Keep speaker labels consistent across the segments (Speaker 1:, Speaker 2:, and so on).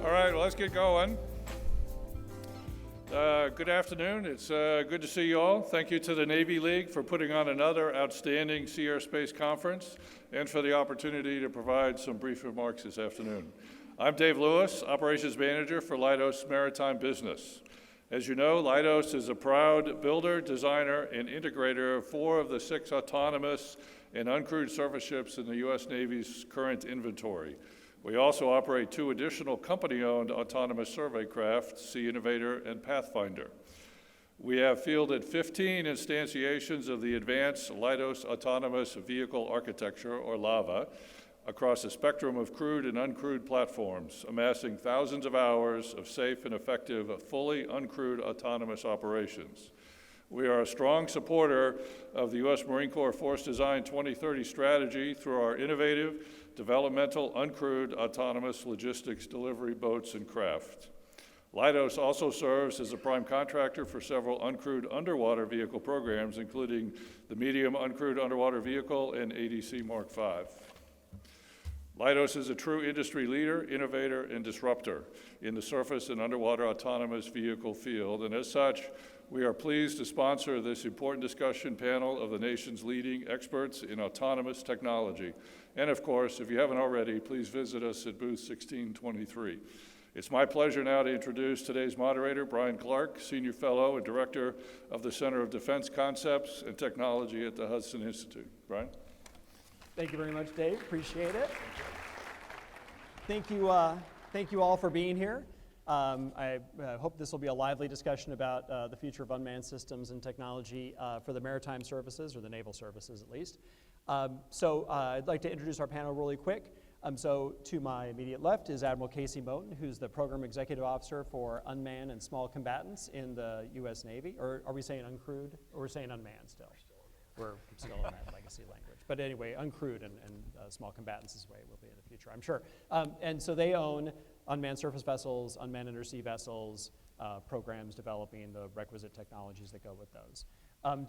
Speaker 1: All right, well, let's get going. Good afternoon. It's good to see you all. Thank you to the Navy League for putting on another outstanding Sea Air Space conference and for the opportunity to provide some brief remarks this afternoon. I'm Dave Lewis, Operations Manager for Leidos Maritime Business. As you know, Leidos is a proud builder, designer, and integrator of 4 of the 6 autonomous and uncrewed surface ships in the U.S. Navy's current inventory. We also operate 2 additional company-owned autonomous survey craft, Sea Innovator and Pathfinder. We have fielded 15 instantiations of the Advanced Leidos Autonomous Vehicle Architecture, or LAVA, across a spectrum of crewed and uncrewed platforms, amassing thousands of hours of safe and effective, fully uncrewed autonomous operations. We are a strong supporter of the U.S. Marine Corps Force Design 2030 strategy through our innovative, developmental, uncrewed, autonomous logistics delivery boats and craft. Leidos also serves as a prime contractor for several uncrewed underwater vehicle programs, including the Medium Uncrewed Underwater Vehicle and ADC Mark V. Leidos is a true industry leader, innovator, and disruptor in the surface and underwater autonomous vehicle field, and as such, we are pleased to sponsor this important discussion panel of the nation's leading experts in autonomous technology. And of course, if you haven't already, please visit us at booth 1623. It's my pleasure now to introduce today's moderator, Brian Clark, Senior Fellow and Director of the Center of Defense Concepts and Technology at the Hudson Institute. Brian?
Speaker 2: Thank you very much, Dave. Appreciate it. Thank you all for being here. I hope this will be a lively discussion about the future of unmanned systems and technology for the maritime services, or the naval services at least. I'd like to introduce our panel really quick. So to my immediate left is Admiral Casey Moten, who's the Program Executive Officer for Unmanned and Small Combatants in the U.S. Navy. Or are we saying uncrewed, or we're saying unmanned still? We're still in that legacy language. But anyway, uncrewed and small combatants is the way it will be in the future, I'm sure. And so they own unmanned surface vessels, unmanned undersea vessels, programs developing the requisite technologies that go with those.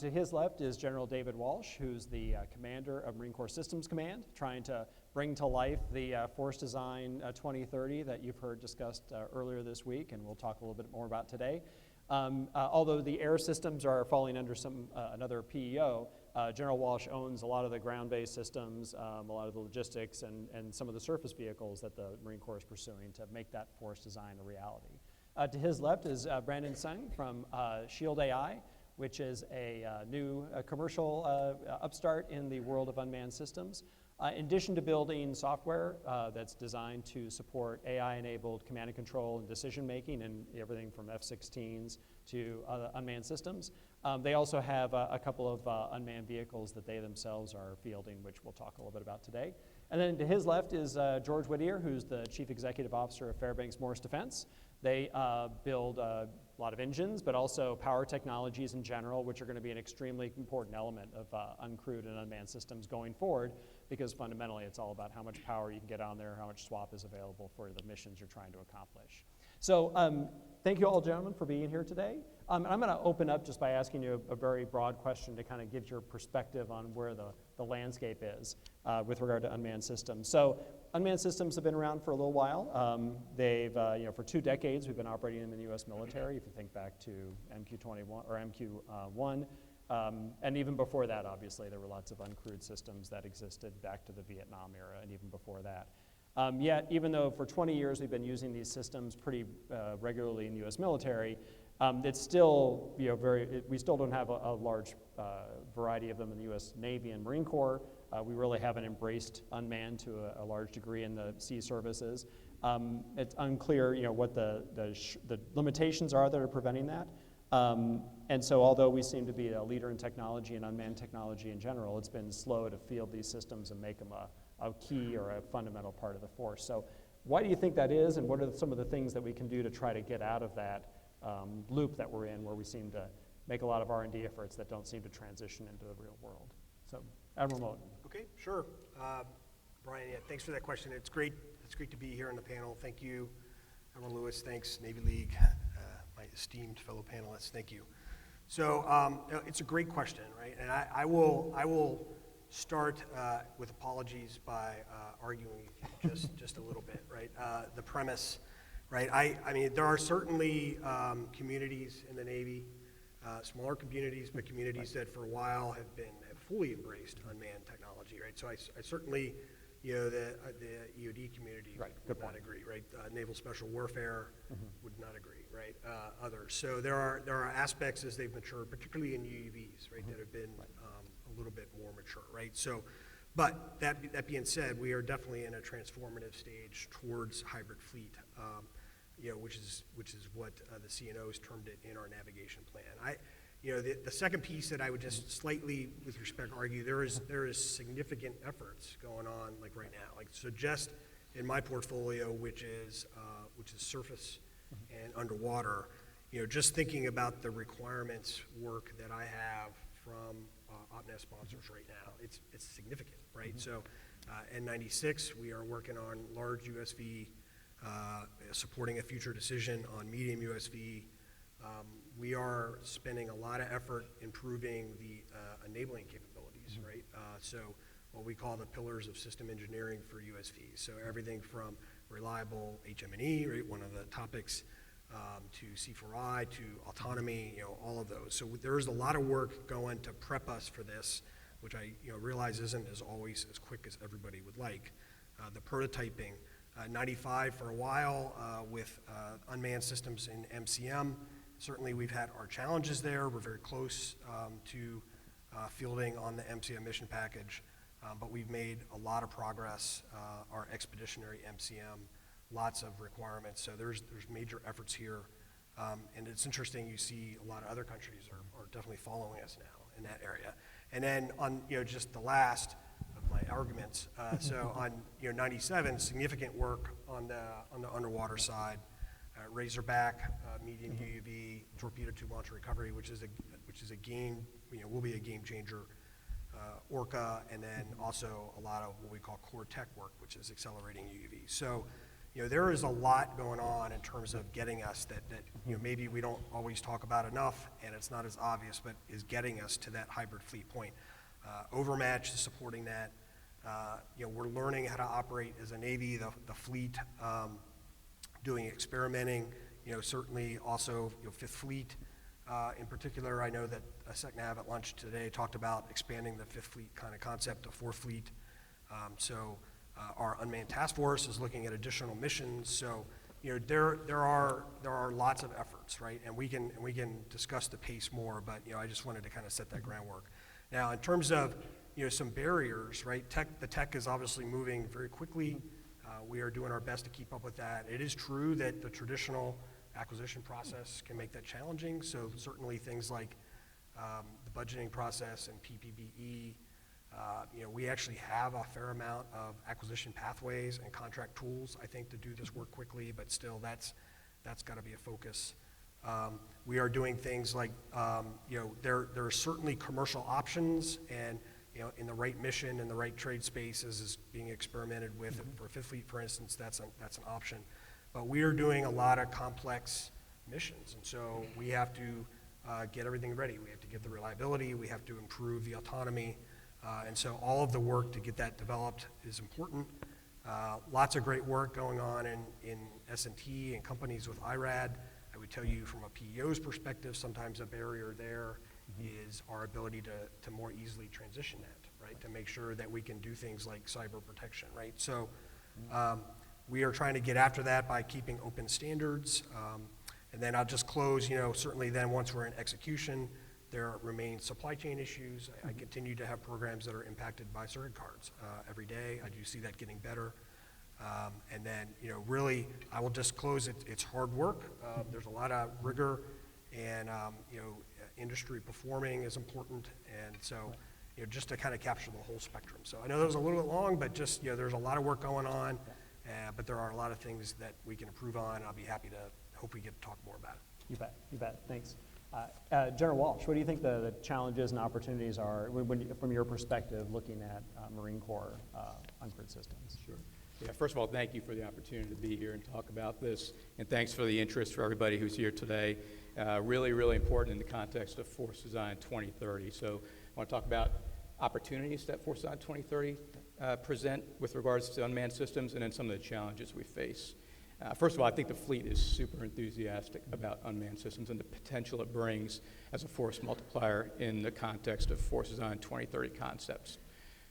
Speaker 2: To his left is General David Walsh, who's the commander of Marine Corps Systems Command, trying to bring to life the Force Design 2030 that you've heard discussed earlier this week, and we'll talk a little bit more about today. Although the air systems are falling under another PEO, General Walsh owns a lot of the ground-based systems, a lot of the logistics, and some of the surface vehicles that the Marine Corps is pursuing to make that force design a reality. To his left is Brandon Sung from Shield AI, which is a new commercial upstart in the world of unmanned systems. In addition to building software that's designed to support AI-enabled command and control and decision-making and everything from F-16s to unmanned systems, they also have a couple of unmanned vehicles that they themselves are fielding, which we'll talk a little bit about today. And then to his left is George Whittier, who's the Chief Executive Officer of Fairbanks Morse Defense. They build a lot of engines, but also power technologies in general, which are going to be an extremely important element of uncrewed and unmanned systems going forward, because fundamentally it's all about how much power you can get on there, how much swap is available for the missions you're trying to accomplish. So thank you all, gentlemen, for being here today. And I'm going to open up just by asking you a very broad question to kind of give your perspective on where the landscape is with regard to unmanned systems. So unmanned systems have been around for a little while. They've, for 2 decades, we've been operating them in the U.S. military, if you think back to MQ-21 or MQ-1. And even before that, obviously, there were lots of uncrewed systems that existed back to the Vietnam era and even before that. Yet, even though for 20 years we've been using these systems pretty regularly in the U.S. military, it's still, we still don't have a large variety of them in the U.S. Navy and Marine Corps. We really haven't embraced unmanned to a large degree in the sea services. It's unclear, what the limitations are that are preventing that. And so although we seem to be a leader in technology and unmanned technology in general, it's been slow to field these systems and make them a key or a fundamental part of the force. So why do you think that is, and what are some of the things that we can do to try to get out of that loop that we're in, where we seem to make a lot of R&D efforts that don't seem to transition into the real world? So, Admiral Moten.
Speaker 3: Okay, sure. Brian, thanks for that question. It's great to be here on the panel. Thank you, Admiral Lewis. Thanks, Navy League, my esteemed fellow panelists. Thank you. So it's a great question, right? And I will start with apologies by arguing with you just a little bit, right? The premise right? I mean, there are certainly communities in the Navy, smaller communities, but communities that for a while have fully embraced unmanned technology, right? So I certainly, the EOD community would not agree, right? Naval Special Warfare would not agree, right? Others. So there are aspects as they've matured, particularly in UUVs, right, that have been a little bit more mature, right? So, but that being said, we are definitely in a transformative stage towards hybrid fleet, which is what the CNOs termed it in our navigation plan. The second piece that I would just slightly, with respect, argue there is significant efforts going on like right now. Like so, just in my portfolio, which is surface and underwater, just thinking about the requirements work that I have from OpNet sponsors right now, it's significant, right? So, N96, we are working on large USV, supporting a future decision on medium USV. We are spending a lot of effort improving the enabling capabilities, right? So what we call the pillars of system engineering for USVs. So everything from reliable HM&E, right, one of the topics, to C4I, to autonomy, all of those. So there's a lot of work going to prep us for this, which I realize isn't always as quick as everybody would like. The prototyping, 95 for a while with unmanned systems in MCM. Certainly we've had our challenges there. We're very close to fielding on the MCM mission package, but we've made a lot of progress. Our expeditionary MCM, lots of requirements, so there's major efforts here. And it's interesting, you see a lot of other countries are definitely following us now in that area. And then on just the last of my arguments, so on 97, significant work on the underwater side. Razorback, medium UUV, torpedo tube launch recovery, which is a game, will be a game changer. Orca, and then also a lot of what we call core tech work, which is accelerating UUV. So, there is a lot going on in terms of getting us that maybe we don't always talk about enough, and it's not as obvious, but is getting us to that hybrid fleet point. Overmatch is supporting that. We're learning how to operate as a Navy, the fleet. Doing experimenting, certainly also Fifth Fleet in particular. I know that SecNav at lunch today talked about expanding the Fifth Fleet kind of concept to Fourth Fleet. So our unmanned task force is looking at additional missions. So there are lots of efforts, right? And we can discuss the pace more, but I just wanted to kind of set that groundwork. Now, in terms of some barriers, right? The tech is obviously moving very quickly. We are doing our best to keep up with that. It is true that the traditional acquisition process can make that challenging. So certainly things like the budgeting process and PPBE, we actually have a fair amount of acquisition pathways and contract tools, I think, to do this work quickly, but still that's got to be a focus. We are doing things like, there are certainly commercial options, and in the right mission, in the right trade spaces is being experimented with. For Fifth Fleet, for instance, that's an option. But we are doing a lot of complex missions, and so we have to get everything ready. We have to get the reliability, we have to improve the autonomy, and so all of the work to get that developed is important. Lots of great work going on in S&T and companies with IRAD. I would tell you from a PEO's perspective, sometimes a barrier there is our ability to more easily transition that, right? To make sure that we can do things like cyber protection, right? So we are trying to get after that by keeping open standards. And then I'll just close, certainly then once we're in execution, there remain supply chain issues. I continue to have programs that are impacted by circuit cards every day. I do see that getting better. And then, really, I will just close it. It's hard work. There's a lot of rigor, and, industry performing is important. And so, just to kind of capture the whole spectrum. So I know that was a little bit long, but just, there's a lot of work going on, but there are a lot of things that we can improve on. I'll be happy to, hope we get to talk more about it.
Speaker 2: You bet, thanks. General Walsh, what do you think the challenges and opportunities are from your perspective looking at Marine Corps uncrewed systems?
Speaker 4: Sure. Yeah, first of all, thank you for the opportunity to be here and talk about this, and thanks for the interest for everybody who's here today. Really, really important in the context of Force Design 2030. So I want to talk about opportunities that Force Design 2030 present with regards to unmanned systems, and then some of the challenges we face. First of all, I think the fleet is super enthusiastic about unmanned systems and the potential it brings as a force multiplier in the context of Force Design 2030 concepts.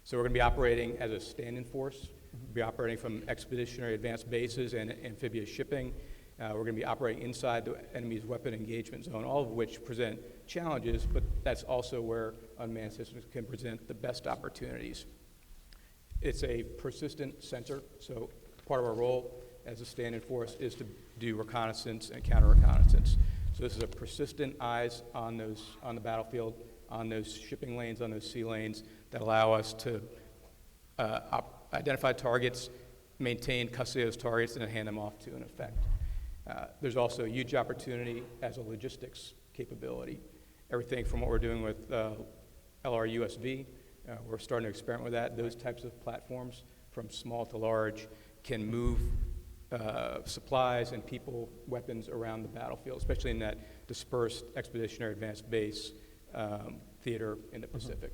Speaker 4: So we're going to be operating as a stand-in force. We'll be operating from expeditionary advanced bases and amphibious shipping. We're going to be operating inside the enemy's weapon engagement zone, all of which present challenges, but that's also where unmanned systems can present the best opportunities. It's a persistent sensor, so part of our role as a stand-in force is to do reconnaissance and counter-reconnaissance. So this is a persistent eyes on the battlefield, on those shipping lanes, on those sea lanes that allow us to identify targets, maintain custody of those targets, and then hand them off to an effect. There's also a huge opportunity as a logistics capability. Everything from what we're doing with LRUSV, we're starting to experiment with that. Those types of platforms, from small to large, can move supplies and people, weapons around the battlefield, especially in that dispersed expeditionary advanced base theater in the Pacific.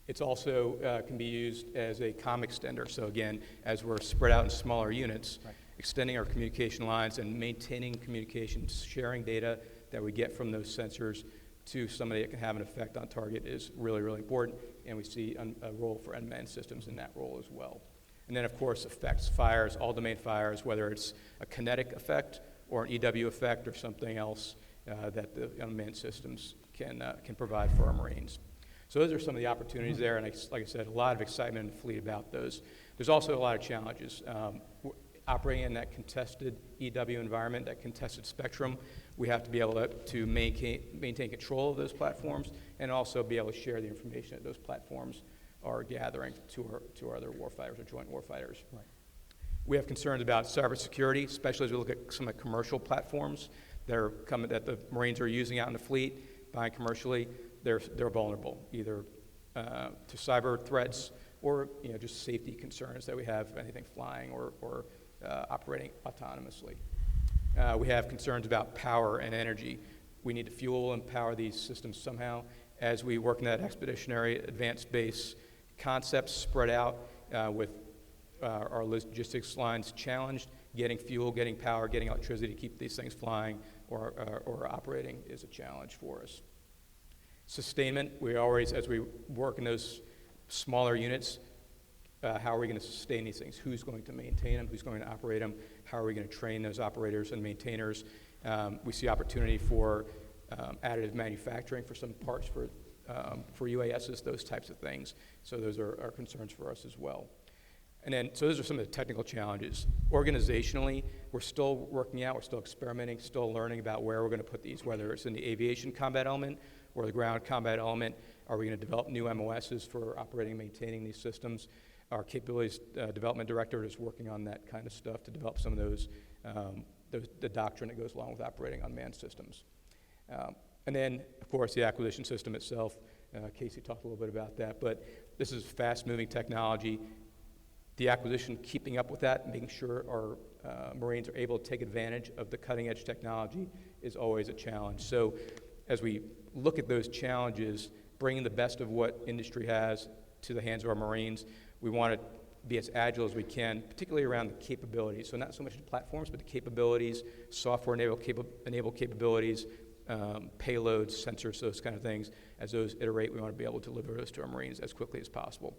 Speaker 4: It's also can be used as a comm extender. So again, as we're spread out in smaller units, extending our communication lines and maintaining communications, sharing data that we get from those sensors to somebody that can have an effect on target is really, really important, and we see a role for unmanned systems in that role as well. And then, of course, effects, fires, all-domain fires, whether it's a kinetic effect or an EW effect or something else that the unmanned systems can provide for our Marines. So those are some of the opportunities there, and like I said, a lot of excitement in the fleet about those. There's also a lot of challenges. Operating in that contested EW environment, that contested spectrum, we have to be able to maintain control of those platforms and also be able to share the information that those platforms are gathering to our other warfighters or joint warfighters. Right. We have concerns about cybersecurity, especially as we look at some of the commercial platforms that the Marines are using out in the fleet, buying commercially. They're vulnerable either to cyber threats or just safety concerns that we have of anything flying or operating autonomously. We have concerns about power and energy. We need to fuel and power these systems somehow. As we work in that expeditionary advanced base concepts spread out with our logistics lines challenged, getting fuel, getting power, getting electricity to keep these things flying or operating is a challenge for us. Sustainment, as we work in those smaller units, how are we going to sustain these things? Who's going to maintain them? Who's going to operate them? How are we going to train those operators and maintainers? We see opportunity for additive manufacturing for some parts for UASs, those types of things. So those are concerns for us as well. And then, so those are some of the technical challenges. Organizationally, we're still working out, we're still experimenting, still learning about where we're going to put these, whether it's in the aviation combat element or the ground combat element. Are we going to develop new MOSs for operating and maintaining these systems? Our capabilities development director is working on that kind of stuff to develop some of those the doctrine that goes along with operating unmanned systems. And then, of course, the acquisition system itself. Casey talked a little bit about that, but this is fast-moving technology. The acquisition, keeping up with that, making sure our Marines are able to take advantage of the cutting-edge technology is always a challenge. So as we look at those challenges, bringing the best of what industry has to the hands of our Marines, we want to be as agile as we can, particularly around the capabilities. So not so much the platforms, but the capabilities, software-enabled capabilities, payloads, sensors, those kind of things. As those iterate, we want to be able to deliver those to our Marines as quickly as possible.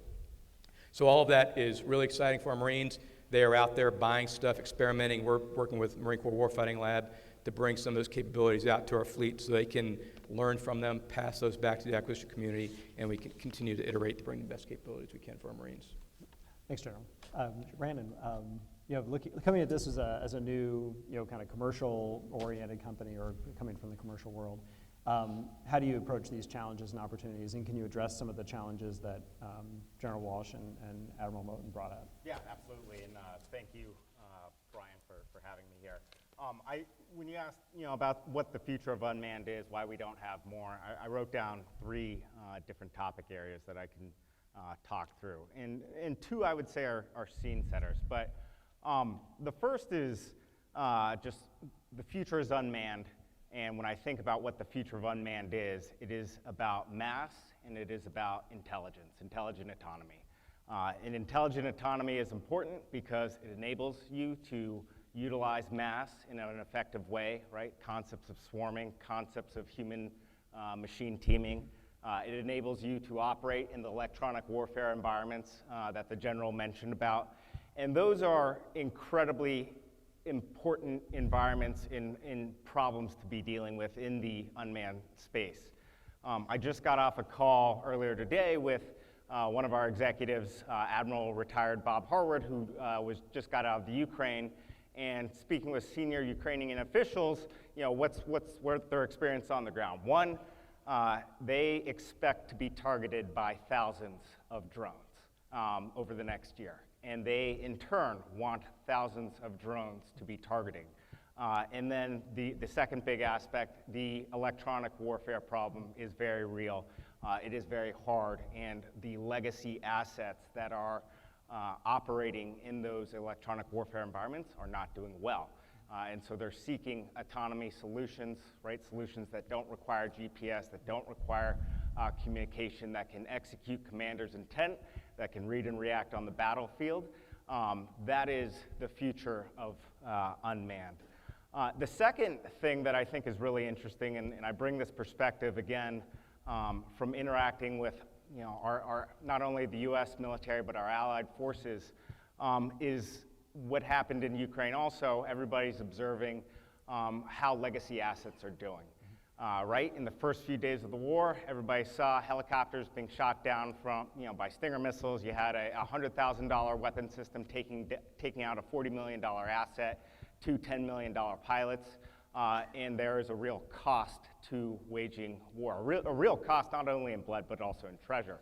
Speaker 4: So all of that is really exciting for our Marines. They are out there buying stuff, experimenting. We're working with Marine Corps Warfighting Lab to bring some of those capabilities out to our fleet so they can learn from them, pass those back to the acquisition community, and we can continue to iterate to bring the best capabilities we can for our Marines.
Speaker 2: Thanks, General. Brandon, coming at this as a new, kind of commercial-oriented company or coming from the commercial world, how do you approach these challenges and opportunities, and can you address some of the challenges that General Walsh and Admiral Moten brought up?
Speaker 5: Yeah, absolutely, and thank you, Brian, for having me here. When you asked, about what the future of unmanned is, why we don't have more, I wrote down 3 different topic areas that I can talk through, and 2 I would say are scene setters. But the first is just the future is unmanned. And when I think about what the future of unmanned is, it is about mass and it is about intelligence, intelligent autonomy. And intelligent autonomy is important because it enables you to utilize mass in an effective way, right? Concepts of swarming, concepts of human machine teaming. It enables you to operate in the electronic warfare environments that the general mentioned about. And those are incredibly important environments in problems to be dealing with in the unmanned space. I just got off a call earlier today with one of our executives, Admiral retired Bob Harwood, who just got out of the Ukraine, and speaking with senior Ukrainian officials, what's their experience on the ground. One, they expect to be targeted by thousands of drones over the next year. And they, in turn, want thousands of drones to be targeting. And then the second big aspect, the electronic warfare problem is very real. It is very hard, and the legacy assets that are operating in those electronic warfare environments are not doing well. And so they're seeking autonomy solutions, right? Solutions that don't require GPS, that don't require communication, that can execute commander's intent, that can read and react on the battlefield. That is the future of unmanned. The second thing that I think is really interesting, and I bring this perspective again from interacting with our not only the U.S. military but our allied forces, is what happened in Ukraine. Also, everybody's observing how legacy assets are doing. Right in the first few days of the war, everybody saw helicopters being shot down from by Stinger missiles. You had a $100,000 weapon system taking out a $40 million asset, 2 $10 million pilots. And there is a real cost to waging war, a real cost not only in blood but also in treasure.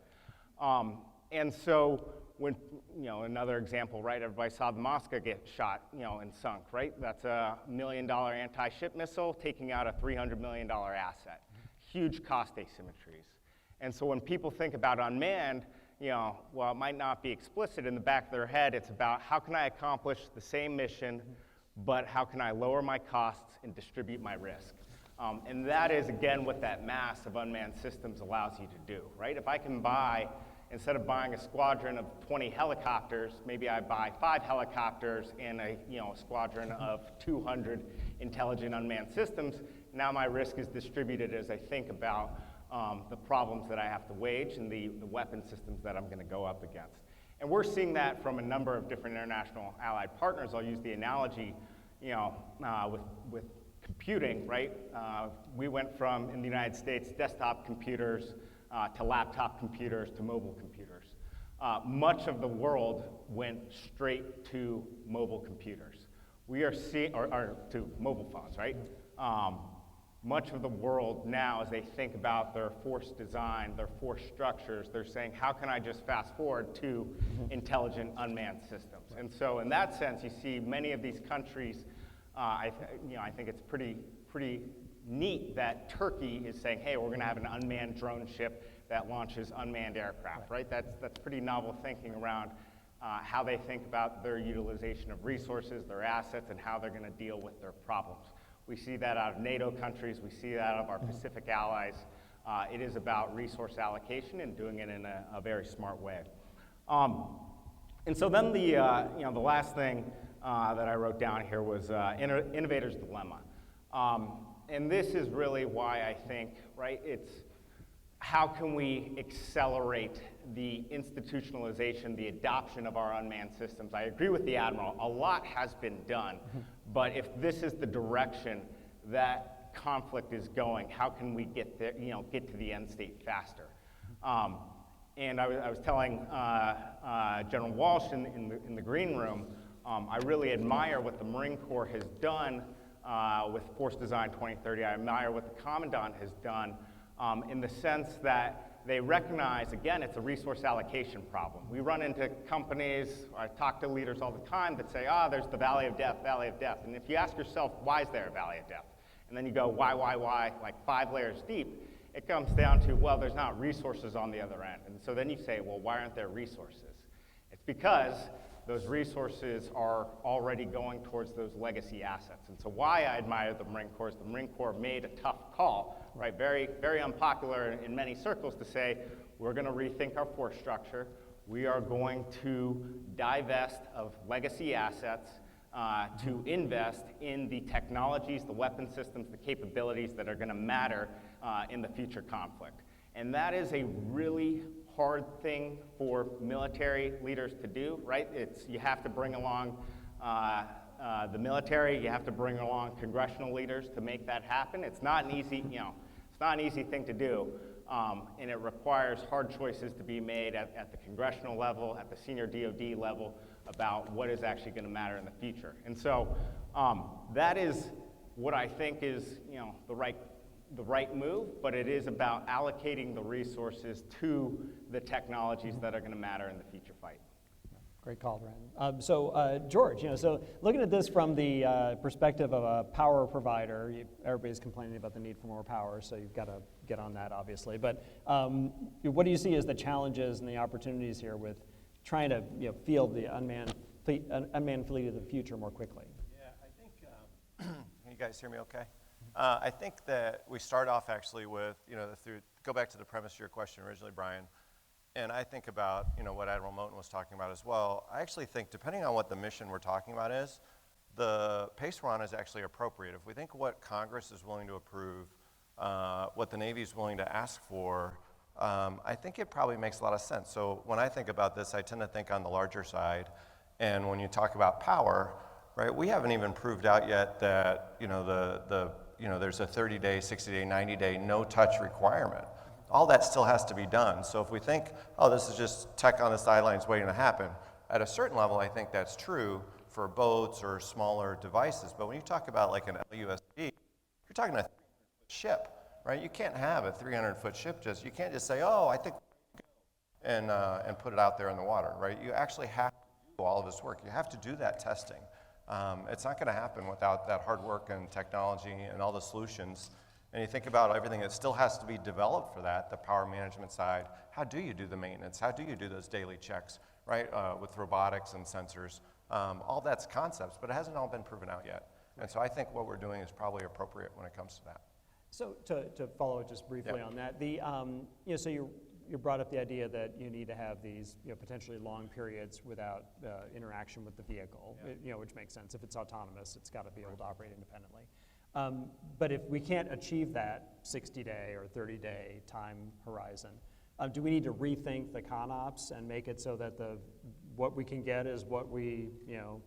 Speaker 5: And so when, another example, right, everybody saw the Moscow get shot, and sunk, right? That's a $1 million anti-ship missile taking out a $300 million asset. Huge cost asymmetries. And so when people think about unmanned, while it might not be explicit in the back of their head, it's about how can I accomplish the same mission, but how can I lower my costs and distribute my risk? And that is, again, what that mass of unmanned systems allows you to do, right? If I can buy, instead of buying a squadron of 20 helicopters, maybe I buy 5 helicopters and a squadron of 200 intelligent unmanned systems. Now my risk is distributed as I think about the problems that I have to wage and the weapon systems that I'm going to go up against. And we're seeing that from a number of different international allied partners. I'll use the analogy, with computing, right? We went from, in the United States, desktop computers to laptop computers to mobile computers. Much of the world went straight to mobile computers. We are seeing, or to mobile phones, right? Much of the world now, as they think about their force design, their force structures, they're saying, how can I just fast forward to intelligent unmanned systems? And so in that sense, you see many of these countries, I think it's pretty neat that Turkey is saying, hey, we're going to have an unmanned drone ship that launches unmanned aircraft, right? That's pretty novel thinking around how they think about their utilization of resources, their assets, and how they're going to deal with their problems. We see that out of NATO countries. We see that out of our Pacific allies. It is about resource allocation and doing it in a very smart way. And so then the last thing that I wrote down here was innovator's dilemma. And this is really why I think, right, it's how can we accelerate the institutionalization, the adoption of our unmanned systems? I agree with the Admiral. A lot has been done. But if this is the direction that conflict is going, how can we get there, get to the end state faster? And I was telling General Walsh in the green room, I really admire what the Marine Corps has done with Force Design 2030. I admire what the Commandant has done in the sense that they recognize, again, it's a resource allocation problem. We run into companies, I talk to leaders all the time that say, there's the valley of death, valley of death. And if you ask yourself, why is there a valley of death? And then you go, why, like 5 layers deep, it comes down to, well, there's not resources on the other end. And so then you say, well, why aren't there resources? It's because those resources are already going towards those legacy assets. And so why I admire the Marine Corps is the Marine Corps made a tough call, right? Very, very unpopular in many circles to say, we're going to rethink our force structure. We are going to divest of legacy assets. to invest in the technologies, the weapon systems, the capabilities that are going to matter in the future conflict. And that is a really hard thing for military leaders to do, right? You have to bring along the military, you have to bring along congressional leaders to make that happen. It's not an easy, it's not an easy thing to do, and it requires hard choices to be made at the congressional level, at the senior DoD level, about what is actually going to matter in the future. And so that is what I think is, the right move, but it is about allocating the resources to the technologies that are going to matter in the future fight.
Speaker 2: Great call, Brandon. George, so looking at this from the perspective of a power provider, everybody's complaining about the need for more power, so you've got to get on that, obviously. But what do you see as the challenges and the opportunities here with trying to field the unmanned fleet of the future more quickly?
Speaker 6: Yeah, I think, can you guys hear me okay? I think that we start off actually with, go back to the premise of your question originally, Brian, and I think about, what Admiral Moten was talking about as well. I actually think, depending on what the mission we're talking about is, the pace we're on is actually appropriate. If we think what Congress is willing to approve, what the Navy is willing to ask for, I think it probably makes a lot of sense. So when I think about this, I tend to think on the larger side, and when you talk about power, right, we haven't even proved out yet that, there's a 30-day, 60-day, 90-day no-touch requirement. All that still has to be done. So if we think, this is just tech on the sidelines waiting to happen, at a certain level, I think that's true for boats or smaller devices. But when you talk about like an LUSD, you're talking a ship, right? You can't have a 300-foot ship you can't just say, I think and put it out there in the water, right? You actually have to do all of this work. You have to do that testing. It's not going to happen without that hard work and technology and all the solutions. And you think about everything that still has to be developed for that, the power management side. How do you do the maintenance? How do you do those daily checks, right, with robotics and sensors? All that's concepts, but it hasn't all been proven out yet. And so I think what we're doing is probably appropriate when it comes to that.
Speaker 2: So to follow just briefly on that, so you brought up the idea that you need to have these potentially long periods without interaction with the vehicle, which makes sense. If it's autonomous, it's got to be able to operate independently. But if we can't achieve that 60-day or 30-day time horizon, do we need to rethink the ConOps and make it so that what we can get is what we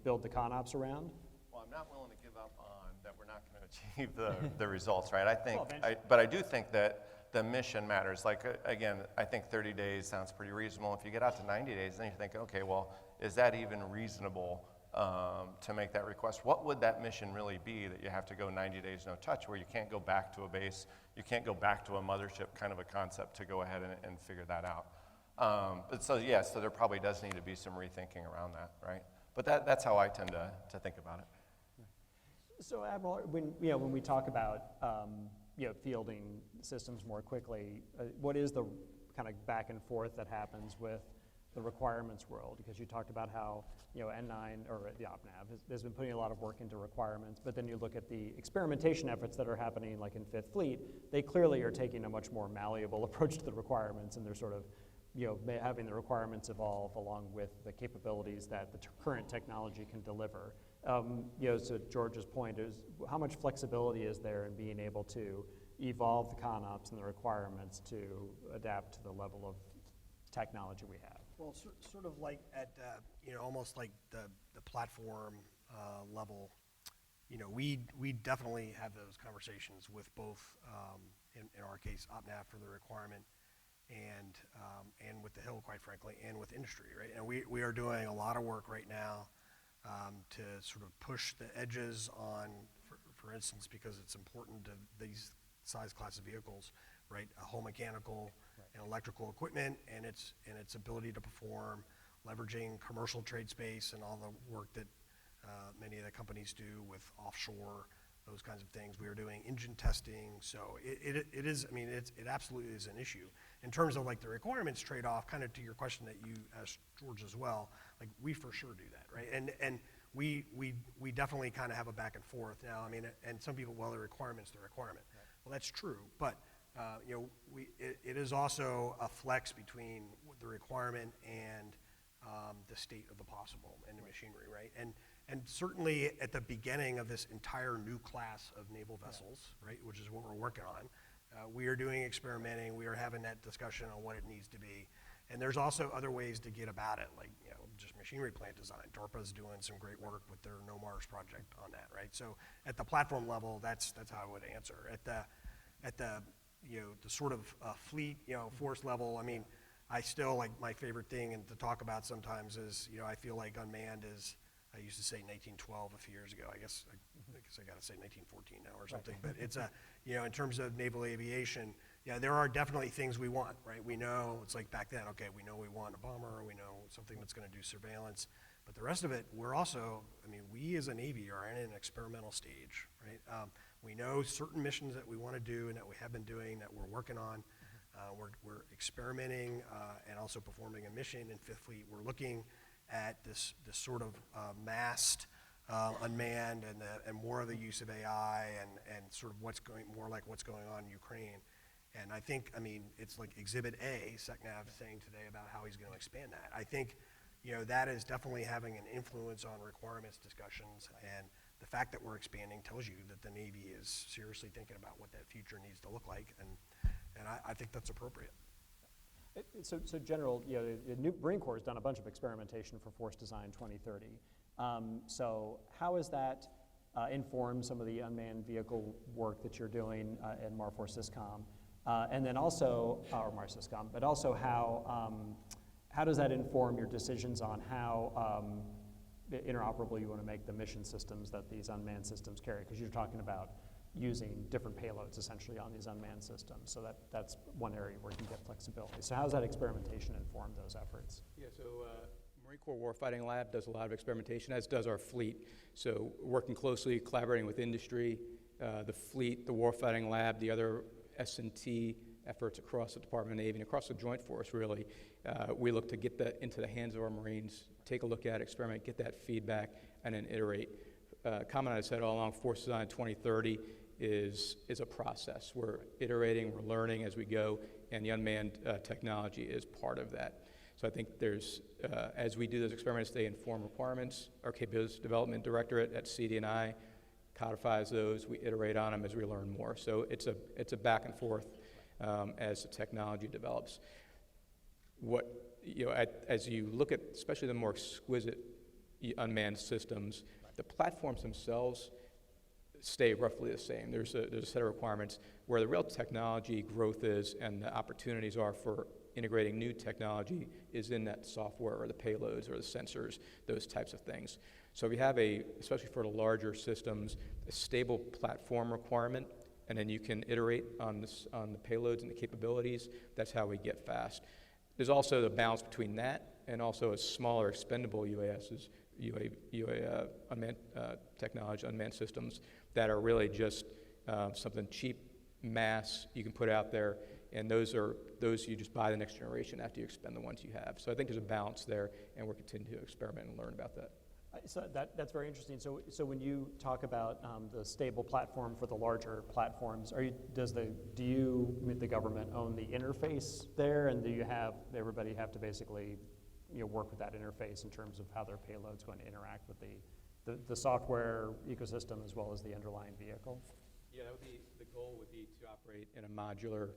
Speaker 2: build the ConOps around?
Speaker 6: Well, I'm not willing to give up on that we're not going to achieve the results, right? I think, but I do think that the mission matters. Like, again, I think 30 days sounds pretty reasonable. If you get out to 90 days, then you think, okay, well, is that even reasonable to make that request? What would that mission really be that you have to go 90 days no touch, where you can't go back to a base, you can't go back to a mothership kind of a concept to go ahead and figure that out. So there probably does need to be some rethinking around that, right? But that's how I tend to think about it.
Speaker 2: So Admiral, when we talk about fielding systems more quickly, what is the kind of back and forth that happens with the requirements world? Because you talked about how N9 or the OPNAV has been putting a lot of work into requirements, but then you look at the experimentation efforts that are happening like in Fifth Fleet, they clearly are taking a much more malleable approach to the requirements, and they're sort of having the requirements evolve along with the capabilities that the current technology can deliver. So George's point is, how much flexibility is there in being able to evolve the ConOps and the requirements to adapt to the level of technology we have?
Speaker 3: Well, sort of like at, almost like the platform level, we definitely have those conversations with both, in our case, OPNAV for the requirement, and with the Hill, quite frankly, and with industry, right? And we are doing a lot of work right now to sort of push the edges on, for instance, because it's important to these size class of vehicles, right? A whole mechanical and electrical equipment and its ability to perform, leveraging commercial trade space and all the work that many of the companies do with offshore, those kinds of things. We are doing engine testing, so it is, I mean, it absolutely is an issue. In terms of like the requirements trade-off, kind of to your question that you asked George as well, like we for sure do that, right? And we definitely kind of have a back and forth now. I mean, and some people, well, the requirement's the requirement. Right. Well, that's true, but it is also a flex between the requirement and the state of the possible and the machinery, right? And certainly at the beginning of this entire new class of naval vessels, right, which is what we're working on, we are doing experimenting, we are having that discussion on what it needs to be. And there's also other ways to get about it, like, just machinery plant design. DARPA's doing some great work with their No Mars project on that, right? So at the platform level, that's how I would answer. At the the sort of fleet, force level, I mean, I still, like, my favorite thing and to talk about sometimes is, I feel like unmanned is, I used to say 1912 a few years ago. I guess I got to say 1914 now or something. But it's in terms of naval aviation, there are definitely things we want, right? We know, it's like back then, okay, we know we want a bomber, we know something that's going to do surveillance. But the rest of it, we're also, we as a Navy are in an experimental stage, right? We know certain missions that we want to do and that we have been doing, that we're working on. We're experimenting and also performing a mission in Fifth Fleet. We're looking at this sort of massed unmanned and more of the use of AI and sort of what's going on in Ukraine. And I think, it's like Exhibit A, SecNav saying today about how he's going to expand that. I think, that is definitely having an influence on requirements discussions, and the fact that we're expanding tells you that the Navy is seriously thinking about what that future needs to look like, and I think that's appropriate.
Speaker 2: So General, the new Marine Corps has done a bunch of experimentation for Force Design 2030. So how has that informed some of the unmanned vehicle work that you're doing in MARFOR Syscom? And then also, or MAR Syscom, but also how does that inform your decisions on how interoperable you want to make the mission systems that these unmanned systems carry? Because you're talking about using different payloads essentially on these unmanned systems. So that's one area where you can get flexibility. So how does that experimentation inform those efforts?
Speaker 4: Yeah, so Marine Corps Warfighting Lab does a lot of experimentation, as does our fleet. So working closely, collaborating with industry, the fleet, the Warfighting Lab, the other S&T efforts across the Department of Navy and across the Joint Force, really. We look to get that into the hands of our Marines, take a look at it, experiment, get that feedback, and then iterate. Comment I said all along, Force Design 2030 is a process. We're iterating, we're learning as we go, and the unmanned technology is part of that. So I think there's, as we do those experiments, they inform requirements. Our Capabilities Development Directorate at CD&I codifies those. We iterate on them as we learn more. So it's a back and forth as the technology develops. As you look at, especially the more exquisite unmanned systems, the platforms themselves stay roughly the same. There's a set of requirements where the real technology growth is and the opportunities are for integrating new technology is in that software or the payloads or the sensors, those types of things. So we have especially for the larger systems, a stable platform requirement, and then you can iterate on the payloads and the capabilities. That's how we get fast. There's also the balance between that and also a smaller expendable UASs, unmanned technology, unmanned systems that are really just something cheap, mass you can put out there, and those you just buy the next generation after you expend the ones you have. So I think there's a balance there, and we're continuing to experiment and learn about that.
Speaker 2: So that's very interesting. So when you talk about the stable platform for the larger platforms, do you, the government, own the interface there, and do everybody have to basically work with that interface in terms of how their payload's going to interact with the software ecosystem as well as the underlying vehicle?
Speaker 4: Yeah, the goal would be to operate in a modular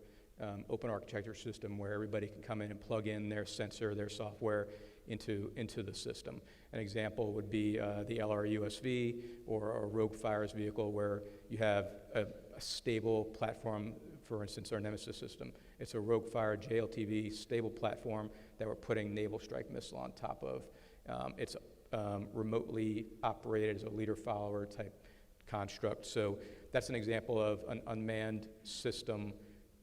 Speaker 4: open architecture system where everybody can come in and plug in their sensor, their software into the system. An example would be the LRUSV or a Rogue Fires vehicle where you have a stable platform, for instance, our Nemesis system. It's a Rogue Fire JLTV stable platform that we're putting Naval Strike Missile on top of. It's remotely operated as a leader-follower type construct. So that's an example of an unmanned system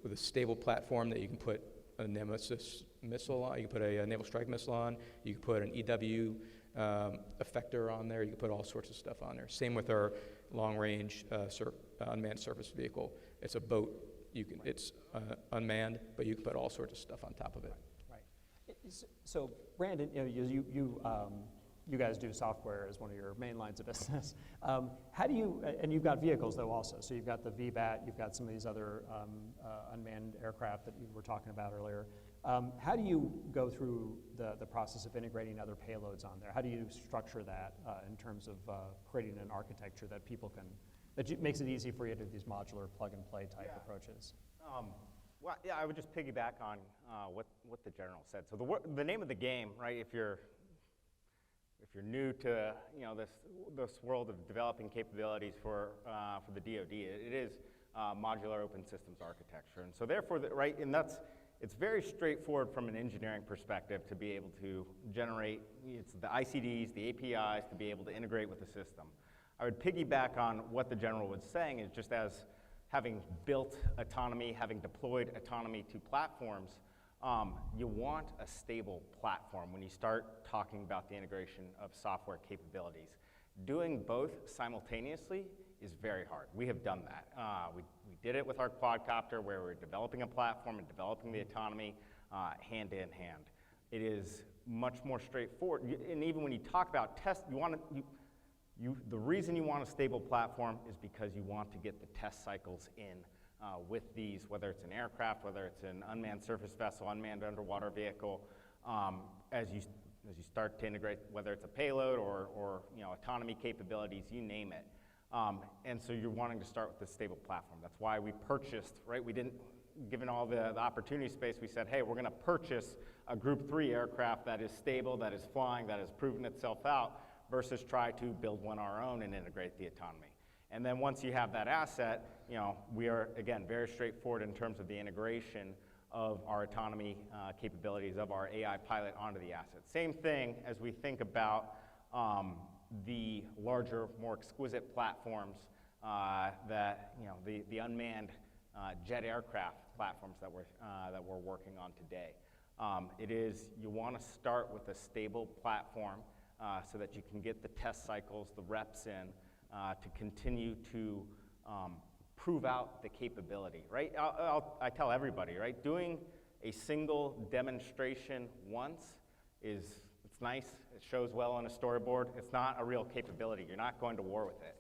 Speaker 4: with a stable platform that you can put a Nemesis missile on, you can put a Naval Strike Missile on, you can put an EW effector on there, you can put all sorts of stuff on there. Same with our long-range unmanned surface vehicle. It's a boat, it's unmanned, but you can put all sorts of stuff on top of it.
Speaker 2: Right. So Brandon, you guys do software as one of your main lines of business. How do you, and you've got vehicles though also, so you've got the VBAT, you've got some of these other unmanned aircraft that you were talking about earlier. How do you go through the process of integrating other payloads on there? How do you structure that in terms of creating an architecture that people can, makes it easy for you to do these modular plug-and-play type approaches?
Speaker 5: Well, yeah, I would just piggyback on what the general said. So the name of the game, right? If you're new to this world of developing capabilities for the DoD, it is modular open systems architecture, and so therefore, it's very straightforward from an engineering perspective to be able to generate the ICDs, the APIs to be able to integrate with the system. I would piggyback on what the general was saying is just as having built autonomy, having deployed autonomy to platforms, you want a stable platform when you start talking about the integration of software capabilities. Doing both simultaneously is very hard. We have done that. We did it with our quadcopter where we're developing a platform and developing the autonomy hand in hand. It is much more straightforward. And even when you talk about test, the reason you want a stable platform is because you want to get the test cycles in with these, whether it's an aircraft, whether it's an unmanned surface vessel, unmanned underwater vehicle, as you start to integrate, whether it's a payload or autonomy capabilities, you name it. And so you're wanting to start with this stable platform. That's why we purchased, right? We didn't, given all the opportunity space, we said, hey, we're going to purchase a Group 3 aircraft that is stable, that is flying, that has proven itself out, versus try to build one our own and integrate the autonomy. And then once you have that asset, we are, again, very straightforward in terms of the integration of our autonomy capabilities of our AI pilot onto the asset. Same thing as we think about the larger, more exquisite platforms that, the unmanned jet aircraft platforms that we're working on today. It is, you want to start with a stable platform so that you can get the test cycles, the reps in, to continue to prove out the capability, right? I tell everybody, right? Doing a single demonstration once it's nice, it shows well on a storyboard. It's not a real capability. You're not going to war with it.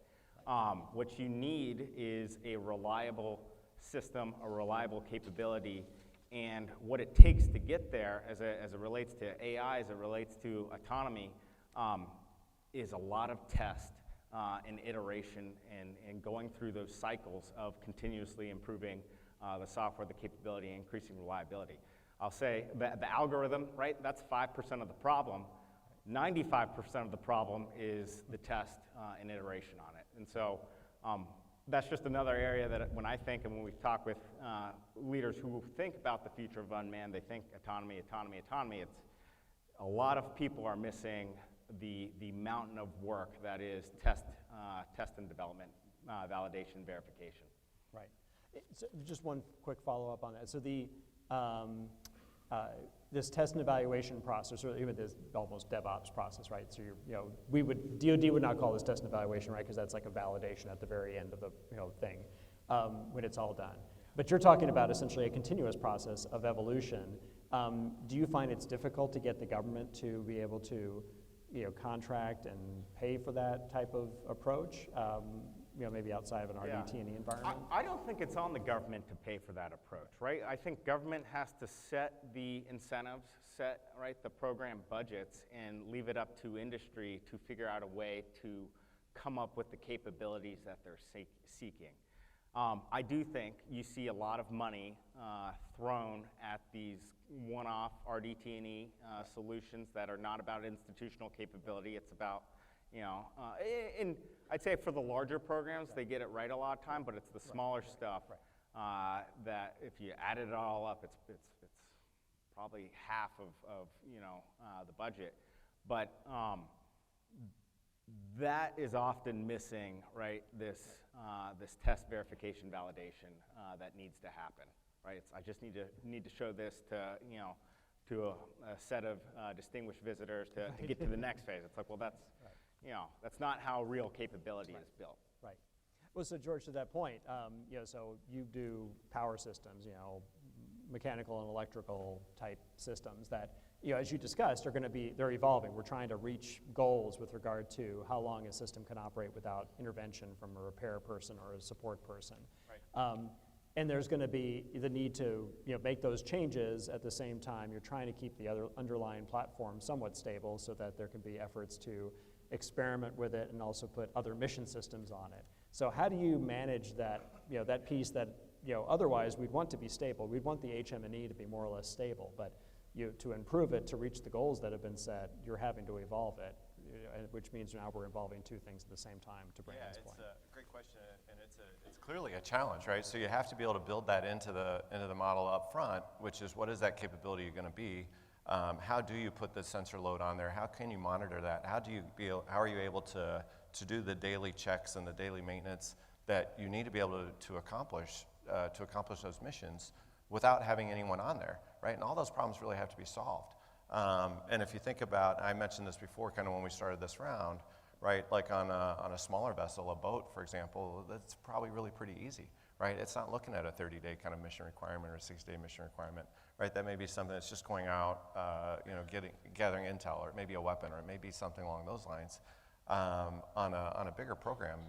Speaker 5: What you need is a reliable system, a reliable capability, and what it takes to get there as it relates to AI, as it relates to autonomy, is a lot of test and iteration and going through those cycles of continuously improving the software, the capability, and increasing reliability. I'll say that the algorithm, right, that's 5% of the problem. 95% of the problem is the test and iteration on it. And so that's just another area that when I think and when we talk with leaders who think about the future of unmanned, they think autonomy, autonomy, autonomy. It's a lot of people are missing the mountain of work that is test and development, validation, verification.
Speaker 2: Right. So just one quick follow-up on that. So this test and evaluation process, or even this almost DevOps process, right? So DoD would not call this test and evaluation, right? Because that's like a validation at the very end of the thing when it's all done. But you're talking about essentially a continuous process of evolution. Do you find it's difficult to get the government to be able to contract and pay for that type of approach? Maybe outside of an RDT&E environment?
Speaker 5: I don't think it's on the government to pay for that approach, right? I think government has to set the incentives, set the program budgets, and leave it up to industry to figure out a way to come up with the capabilities that they're seeking. I do think you see a lot of money thrown at these one-off RDT&E solutions that are not about institutional capability. It's about, and I'd say for the larger programs, they get it right a lot of time, but it's the smaller stuff that if you added it all up, it's probably half of the budget. But that is often missing, right? This test verification validation that needs to happen, right? I just need to show this to a set of distinguished visitors to get to the next phase. It's like, well, that's that's not how real capability is built.
Speaker 2: Right. Well, so George, to that point, so you do power systems, mechanical and electrical type systems that as you discussed, they're evolving. We're trying to reach goals with regard to how long a system can operate without intervention from a repair person or a support person. Right. And there's going to be the need to make those changes at the same time. You're trying to keep the other underlying platform somewhat stable so that there can be efforts to experiment with it and also put other mission systems on it. So how do you manage that, that piece that, otherwise we'd want to be stable. We'd want the HM&E to be more or less stable, but to improve it, to reach the goals that have been set, you're having to evolve it, which means now we're involving two things at the same time, to Brandon's point.
Speaker 6: Yeah, it's a great question, and it's clearly a challenge, right? So you have to be able to build that into the model up front, which is what is that capability going to be? How do you put the sensor load on there? How can you monitor that? How are you able to do the daily checks and the daily maintenance that you need to be able to accomplish those missions without having anyone on there, right? And all those problems really have to be solved. And if you think about, I mentioned this before, kind of when we started this round, right? Like on a smaller vessel, a boat, for example, that's probably really pretty easy, right? It's not looking at a 30-day kind of mission requirement or a 6-day mission requirement, right? That may be something that's just going out, gathering intel, or maybe a weapon, or it may be something along those lines. On a bigger program,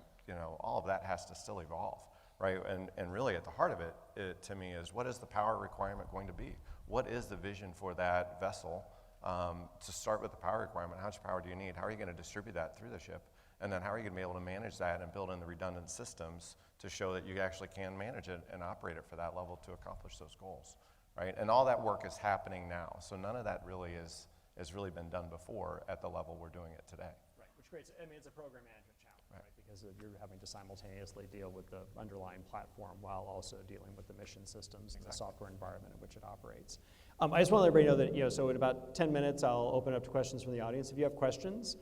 Speaker 6: all of that has to still evolve, right? And really at the heart of it, to me, is what is the power requirement going to be? What is the vision for that vessel? To start with the power requirement, how much power do you need? How are you going to distribute that through the ship? And then how are you going to be able to manage that and build in the redundant systems to show that you actually can manage it and operate it for that level to accomplish those goals, right? And all that work is happening now. So none of that really has really been done before at the level we're doing it today.
Speaker 2: Right, which creates, it's a program management challenge, right? Because you're having to simultaneously deal with the underlying platform while also dealing with the mission systems and the software environment in which it operates. I just want to let everybody know that, so in about 10 minutes, I'll open up to questions from the audience. If you have questions,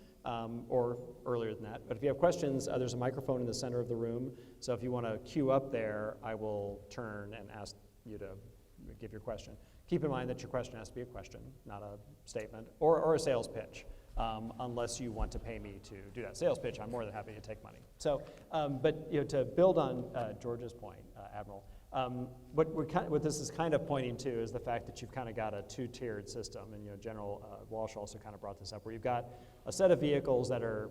Speaker 2: or earlier than that, but if you have questions, there's a microphone in the center of the room. So if you want to queue up there, I will turn and ask you to give your question. Keep in mind that your question has to be a question, not a statement, or a sales pitch, unless you want to pay me to do that sales pitch. I'm more than happy to take money. So, but to build on George's point, Admiral, what this is kind of pointing to is the fact that you've kind of got a two-tiered system, and General Walsh also kind of brought this up, where you've got a set of vehicles that are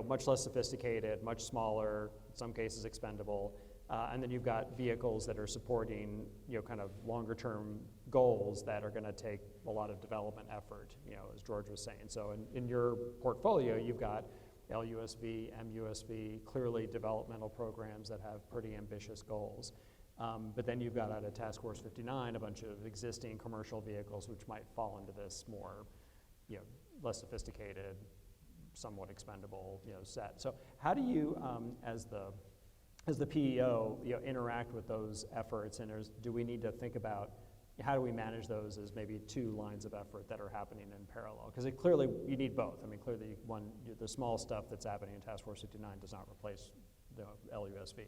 Speaker 2: much less sophisticated, much smaller, in some cases expendable, and then you've got vehicles that are supporting kind of longer-term goals that are going to take a lot of development effort, as George was saying. So in your portfolio, you've got LUSV, MUSV, clearly developmental programs that have pretty ambitious goals. But then you've got out of Task Force 59 a bunch of existing commercial vehicles which might fall into this more, less sophisticated, somewhat expendable, set. So how do you, as the PEO, interact with those efforts, and do we need to think about how do we manage those as maybe two lines of effort that are happening in parallel? Because clearly you need both. I mean, clearly the small stuff that's happening in Task Force 59 does not replace the LUSV.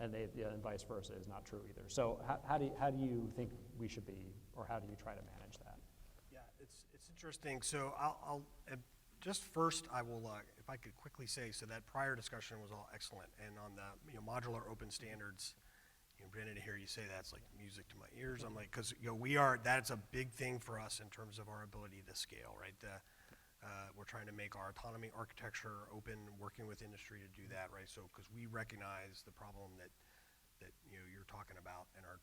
Speaker 2: And vice versa is not true either. So how do you think we should be, or how do you try to manage that?
Speaker 3: Yeah, it's interesting. So I'll just first I will, if I could quickly say, so that prior discussion was all excellent, and on the modular open standards, Brandon, to hear you say that's like music to my ears. I'm like, because that's a big thing for us in terms of our ability to scale, right? We're trying to make our autonomy architecture open, working with industry to do that, right? So, because we recognize the problem that you're talking about, and are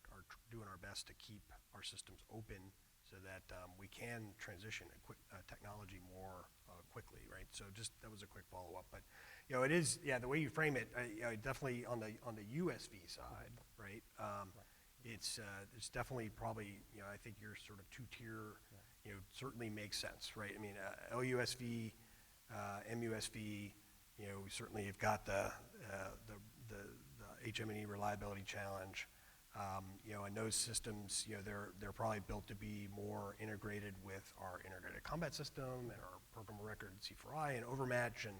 Speaker 3: doing our best to keep our systems open so that we can transition technology more quickly, right? So, that was a quick follow-up, but it is, the way you frame it, definitely on the USV side, right? It's definitely probably I think your sort of two-tier. Certainly makes sense, right? I mean, LUSV, MUSV, we certainly have got the HM&E reliability challenge. And those systems, they're probably built to be more integrated with our integrated combat system and our program of record C4I and Overmatch, and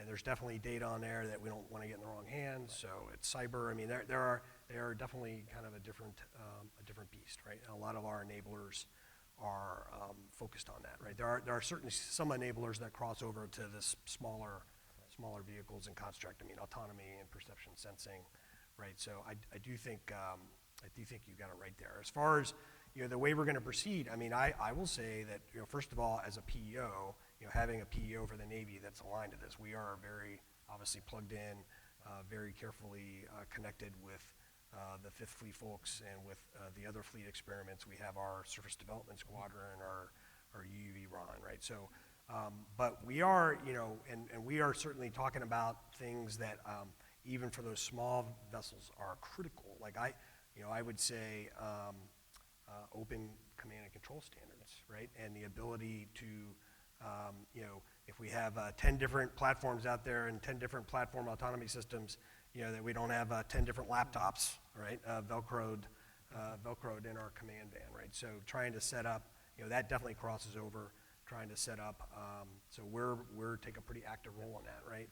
Speaker 3: there's definitely data on there that we don't want to get in the wrong hands. So it's cyber. I mean, they are definitely kind of a different beast, right? And a lot of our enablers are focused on that, right? There are certainly some enablers that cross over to this smaller vehicles and construct. I mean, autonomy and perception sensing, right? So I do think you got it right there. As far as the way we're going to proceed, I mean, I will say that, first of all, as a PEO, having a PEO for the Navy that's aligned to this, we are very obviously plugged in, very carefully connected with the Fifth Fleet folks and with the other fleet experiments. We have our Surface Development Squadron, our UUV RON, right? So, but we are, and we are certainly talking about things that even for those small vessels are critical. Like I would say open command and control standards, right? And the ability to, if we have 10 different platforms out there and 10 different platform autonomy systems, that we don't have 10 different laptops, right? Velcroed in our command van, right? So trying to set up, that definitely crosses over, trying to set up, so we're taking a pretty active role in that, right?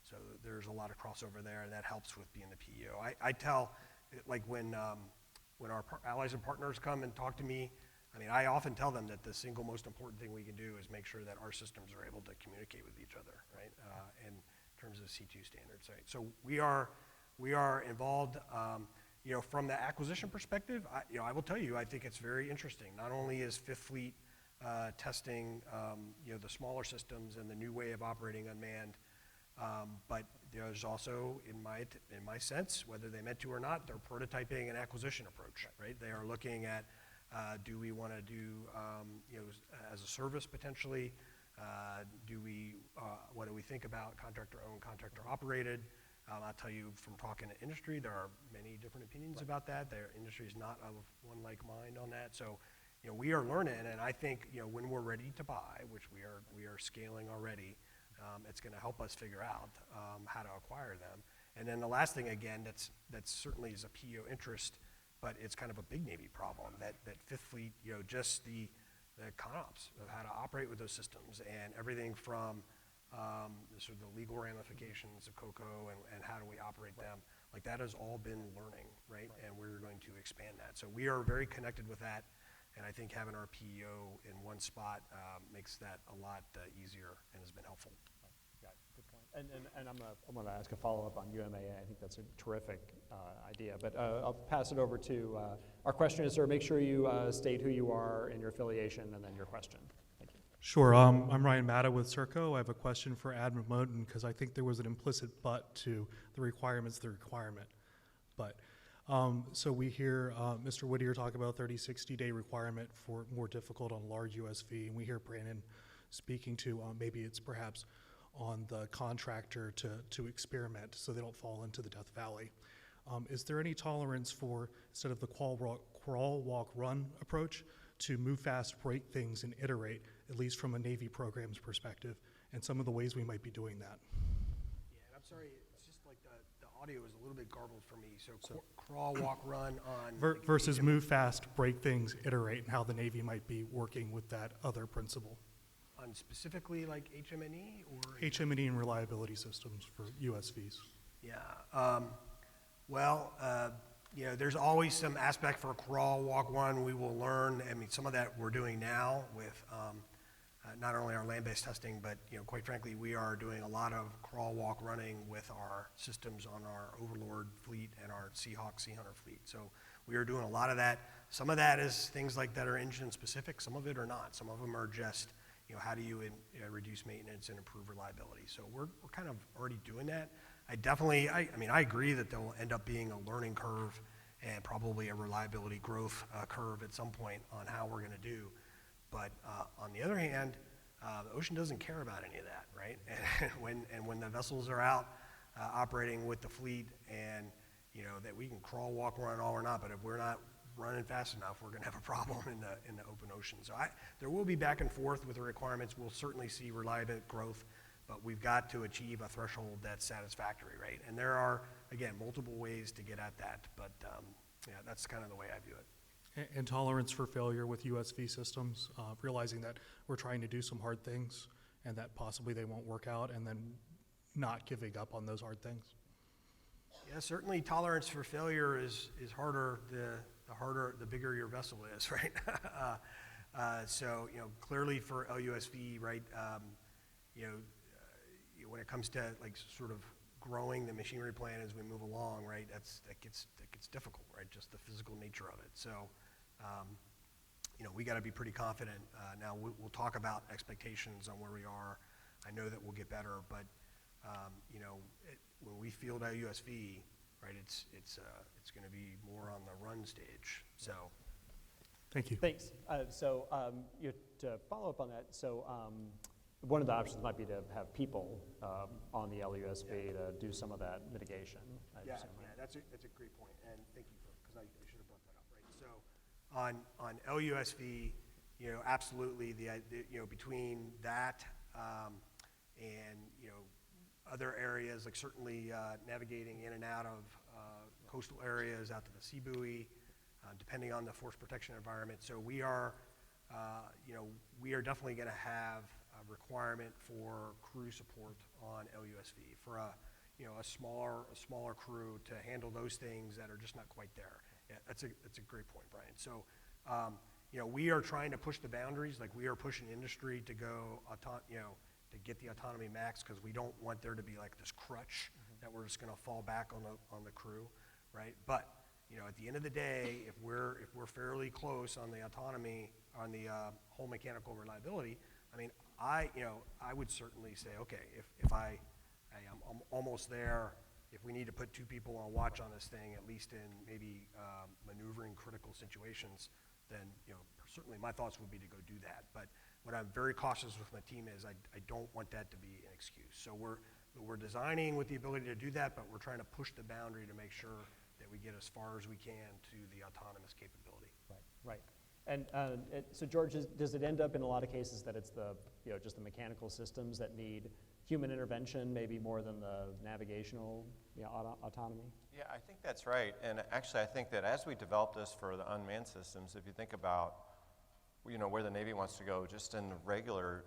Speaker 3: So there's a lot of crossover there, and that helps with being the PEO. I tell, like when our allies and partners come and talk to me, I mean, I often tell them that the single most important thing we can do is make sure that our systems are able to communicate with each other, right? In terms of C2 standards, right? So we are involved, from the acquisition perspective. I will tell you, I think it's very interesting. Not only is Fifth Fleet testing, the smaller systems and the new way of operating unmanned, but there's also, in my sense, whether they meant to or not, they're prototyping an acquisition approach, right? They are looking at, do we want to do, as a service potentially? What do we think about contractor-owned, contractor-operated? I'll tell you from talking to industry, there are many different opinions about that. Their industry is not of one like mind on that. So, we are learning, and I think, when we're ready to buy, which we are scaling already, it's going to help us figure out how to acquire them. And then the last thing, again, that certainly is a PEO interest, but it's kind of a big Navy problem, that Fifth Fleet, just the ConOps of how to operate with those systems and everything from sort of the legal ramifications of COCO and how do we operate them, like that has all been learning, right? And we're going to expand that. So we are very connected with that, and I think having our PEO in one spot makes that a lot easier and has been helpful.
Speaker 2: Yeah, good point. And I'm gonna ask a follow-up on UMAA. I think that's a terrific idea. But I'll pass it over to our questioner, sir. Make sure you state who you are and your affiliation, and then your question. Thank you.
Speaker 7: Sure. I'm Ryan Matta with Serco. I have a question for Admiral Moten because I think there was an implicit but to the requirement. But so we hear Mr. Whittier talk about 30-60-day requirement for more difficult on large USV, and we hear Brandon speaking to maybe it's perhaps on the contractor to experiment so they don't fall into the Death Valley. Is there any tolerance for, instead of the crawl, walk, run approach, to move fast, break things, and iterate, at least from a Navy program's perspective, and some of the ways we might be doing that?
Speaker 3: Yeah, and I'm sorry, it's just like the audio is a little bit garbled for me. So crawl, walk, run on...
Speaker 7: Versus move fast, break things, iterate, and how the Navy might be working with that other principle.
Speaker 3: On specifically like HM&E or...
Speaker 7: HM&E and reliability systems for USVs.
Speaker 3: Yeah. There's always some aspect for crawl, walk, run. We will learn. I mean, some of that we're doing now with not only our land-based testing, but quite frankly, we are doing a lot of crawl, walk, running with our systems on our Overlord fleet and our Seahawk, Sea Hunter fleet. So we are doing a lot of that. Some of that is things like that are engine specific. Some of it are not. Some of them are just how do you reduce maintenance and improve reliability. So we're kind of already doing that. I agree that there will end up being a learning curve and probably a reliability growth curve at some point on how we're going to do. But on the other hand, the ocean doesn't care about any of that, right? And when the vessels are out operating with the fleet, and that we can crawl, walk, run, all or not, but if we're not running fast enough, we're going to have a problem in the open ocean. So there will be back and forth with the requirements. We'll certainly see reliable growth, but we've got to achieve a threshold that's satisfactory, right? And there are, again, multiple ways to get at that, but that's kind of the way I view it.
Speaker 7: And tolerance for failure with USV systems, realizing that we're trying to do some hard things and that possibly they won't work out, and then not giving up on those hard things.
Speaker 3: Yeah, certainly tolerance for failure is harder the bigger your vessel is, right? So clearly for LUSV, right, when it comes to like sort of growing the machinery plan as we move along, right, that gets difficult, right? Just the physical nature of it. So you know, we got to be pretty confident. Now, we'll talk about expectations on where we are. I know that we'll get better, but, you know, when we field LUSV, right, it's going to be more on the run stage, so.
Speaker 7: Thank you.
Speaker 2: Thanks. To follow up on that, one of the options might be to have people on the LUSV to do some of that mitigation. I
Speaker 3: Yeah,
Speaker 2: assume, right?
Speaker 3: that's a great point, and thank you because I should have brought that up, right? So on LUSV, you know, absolutely, you know, between that and, you know, other areas, like certainly navigating in and out of coastal areas out to the sea buoy, depending on the force protection environment. So we are, you know, we are definitely going to have a requirement for crew support on LUSV for you know, a smaller crew to handle those things that are just not quite there. Yeah, that's a great point, Brian. So, you know, we are trying to push the boundaries, like we are pushing industry to go, you know, to get the autonomy max, because we don't want there to be like this crutch that we're just going to fall back on the crew, right? But you know, at the end of the day, if we're fairly close on the autonomy, on the whole mechanical reliability, I mean, I would certainly say, okay, if I'm almost there. If we need to put 2 people on watch on this thing, at least in maybe maneuvering critical situations, then, you know, certainly my thoughts would be to go do that. But what I'm very cautious with my team is I don't want that to be an excuse. So we're designing with the ability to do that, but we're trying to push the boundary to make sure that we get as far as we can to the autonomous capability.
Speaker 2: Right. And so, George, does it end up in a lot of cases that it's the, you know, just the mechanical systems that need human intervention, maybe more than the navigational, you know, autonomy?
Speaker 6: Yeah, I think that's right. And actually, I think that as we develop this for the unmanned systems, if you think about, you know, where the Navy wants to go, just in regular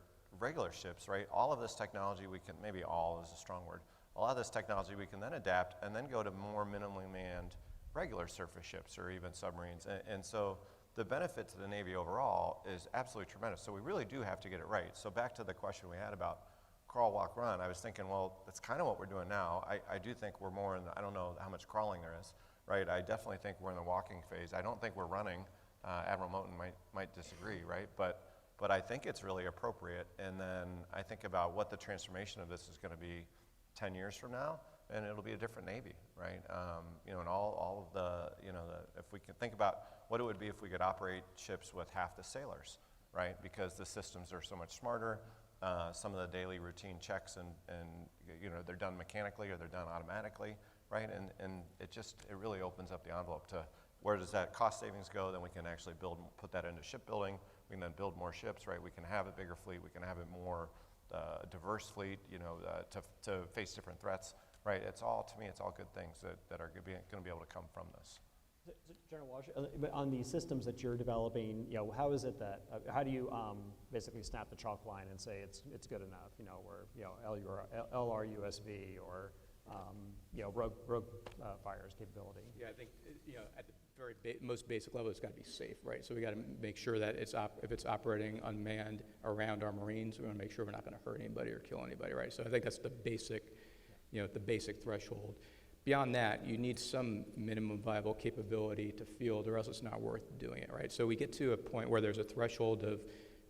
Speaker 6: ships, right? All of this technology we can, maybe all is a strong word, a lot of this technology we can then adapt and then go to more minimally manned regular surface ships or even submarines. And so the benefit to the Navy overall is absolutely tremendous. So we really do have to get it right. So back to the question we had about crawl, walk, run, I was thinking, well, that's kind of what we're doing now. I do think we're more in the, I don't know how much crawling there is, right? I definitely think we're in the walking phase. I don't think we're running. Admiral Moten might disagree, right? But I think it's really appropriate. And then I think about what the transformation of this is going to be 10 years from now, and it'll be a different Navy, right? You know, and all of the, you know, if we can think about what it would be if we could operate ships with half the sailors, right? Because the systems are so much smarter. Some of the daily routine checks and you know, they're done mechanically or they're done automatically, right? And it really opens up the envelope to where does that cost savings go? Then we can actually put that into shipbuilding. We can then build more ships, right? We can have a bigger fleet. We can have a more diverse fleet, you know, to face different threats, right? It's all, to me, it's all good things that are going to be able to come from this.
Speaker 2: General Walsh, on the systems that you're developing, you know, how is it that, how do you basically snap the chalk line and say it's good enough, you know, or, you know, LRUSV or, you know, rogue fires capability?
Speaker 4: Yeah, I think, you know, at the very most basic level, it's got to be safe, right? So we got to make sure that if it's operating unmanned around our Marines, we want to make sure we're not going to hurt anybody or kill anybody, right? So I think that's the basic, you know, the basic threshold. Beyond that, you need some minimum viable capability to field, or else it's not worth doing it, right? So we get to a point where there's a threshold of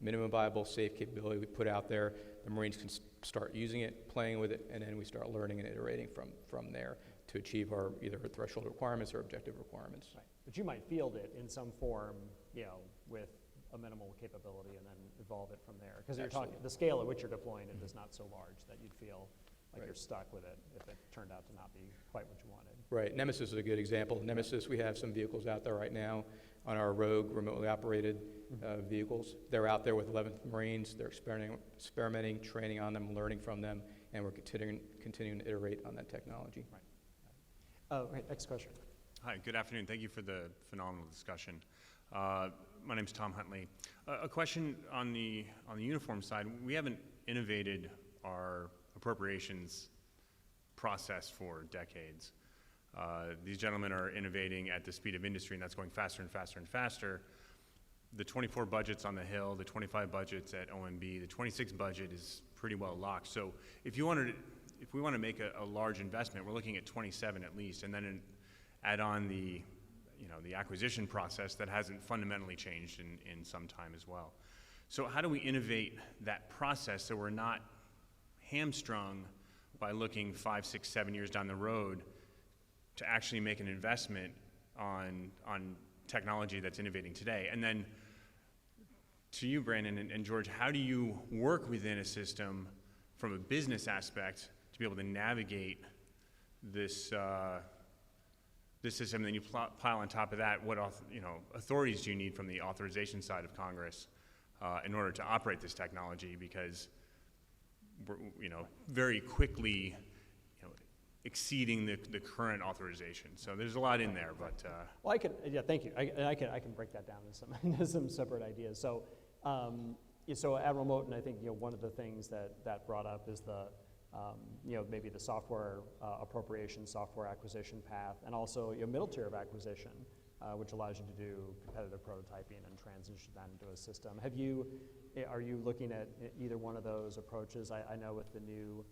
Speaker 4: minimum viable safe capability we put out there. The Marines can start using it, playing with it, and then we start learning and iterating from there to achieve our either threshold requirements or objective requirements.
Speaker 2: Right. But you might field it in some form, you know, with a minimal capability and then evolve it from there. Because you're talking, the scale at which you're deploying it is not so large that you'd feel like you're stuck with it if it turned out to not be quite what you wanted.
Speaker 4: Right, Nemesis is a good example. Nemesis, we have some vehicles out there right now on our Rogue remotely operated vehicles. They're out there with 11th Marines. They're experimenting, training on them, learning from them, and we're continuing to iterate on that technology.
Speaker 2: Right. Oh, right, next question.
Speaker 8: Hi, good afternoon. Thank you for the phenomenal discussion. My name's Tom Huntley. A question on the uniform side. We haven't innovated our appropriations process for decades. These gentlemen are innovating at the speed of industry, and that's going faster and faster and faster. The 24 budgets on the Hill, the 25 budgets at OMB, the 26 budget is pretty well locked. So if we want to make a large investment, we're looking at 27 at least, and then add on the the acquisition process that hasn't fundamentally changed in some time as well. So how do we innovate that process so we're not hamstrung by looking 5, 6, 7 years down the road to actually make an investment on technology that's innovating today? And then to you, Brandon and George, how do you work within a system from a business aspect to be able to navigate this system? And then you pile on top of that, what authorities do you need from the authorization side of Congress in order to operate this technology? Because we're very quickly exceeding the current authorization. So there's a lot in there, but
Speaker 2: Well, thank you. I can break that down into some separate ideas. So, so Admiral Moten, I think one of the things that brought up is the maybe the software appropriation, software acquisition path, and also middle tier of acquisition, which allows you to do competitive prototyping and transition that into a system. Are you looking at either one of those approaches? I know with the new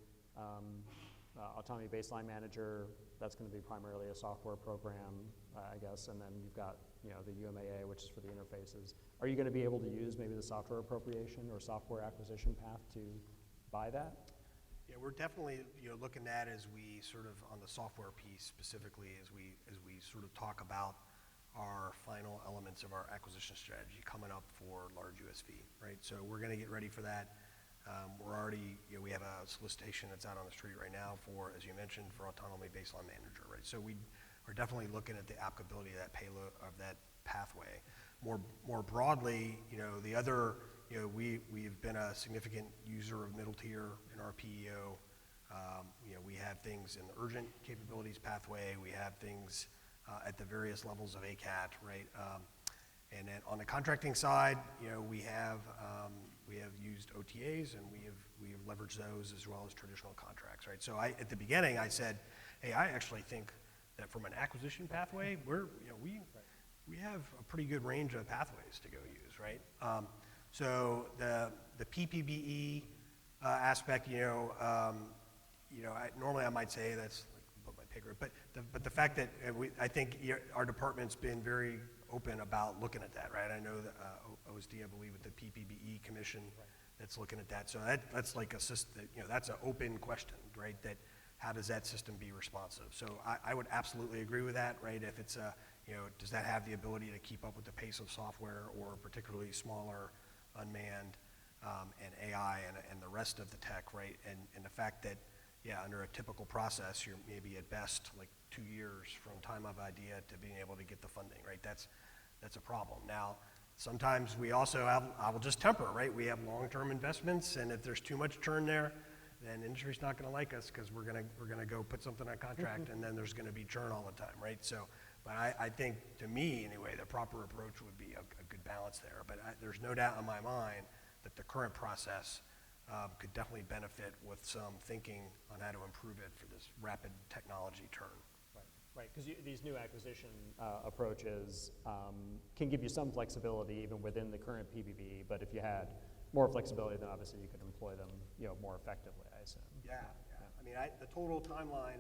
Speaker 2: Autonomy Baseline Manager, that's going to be primarily a software program, I guess, and then you've got the UMAA, which is for the interfaces. Are you going to be able to use maybe the software appropriation or software acquisition path to buy that?
Speaker 3: Yeah, we're definitely looking at as we sort of on the software piece specifically as we sort of talk about our final elements of our acquisition strategy coming up for large USV, right? So we're going to get ready for that. We're already we have a solicitation that's out on the street right now for, as you mentioned, for Autonomy Baseline Manager, right? So we are definitely looking at the applicability of that payload of that pathway. More broadly, the other. We've been a significant user of middle tier in our PEO. We have things in the urgent capabilities pathway. We have things at the various levels of ACAT, right? And then on the contracting side, we have used OTAs and we have leveraged those as well as traditional contracts, right? So at the beginning I said, hey, I actually think that from an acquisition pathway, we have a pretty good range of pathways to go use, right? So the PPBE aspect, normally I might say that's like my pay grade, but the fact that I think our department's been very open about looking at that, right? I know that OSD, I believe, with the PPBE commission that's looking at that. So that's like that's an open question, right? That how does that system be responsive? So I would absolutely agree with that, right? If it's does that have the ability to keep up with the pace of software or particularly smaller unmanned and AI and the rest of the tech, right? And the fact that, under a typical process, you're maybe at best like 2 years from time of idea to being able to get the funding, right? That's a problem. Now, sometimes we also have, I will just temper, right? We have long-term investments, and if there's too much churn there, then industry's not going to like us because we're gonna go put something on contract, and then there's going to be churn all the time, right? So. But I think, to me anyway, the proper approach would be a good balance there. But there's no doubt in my mind that the current process could definitely benefit with some thinking on how to improve it for this rapid technology turn.
Speaker 2: Right, because these new acquisition approaches can give you some flexibility even within the current PBB, but if you had more flexibility, then obviously you could employ them more effectively, I assume.
Speaker 3: Yeah. I mean, the total timeline,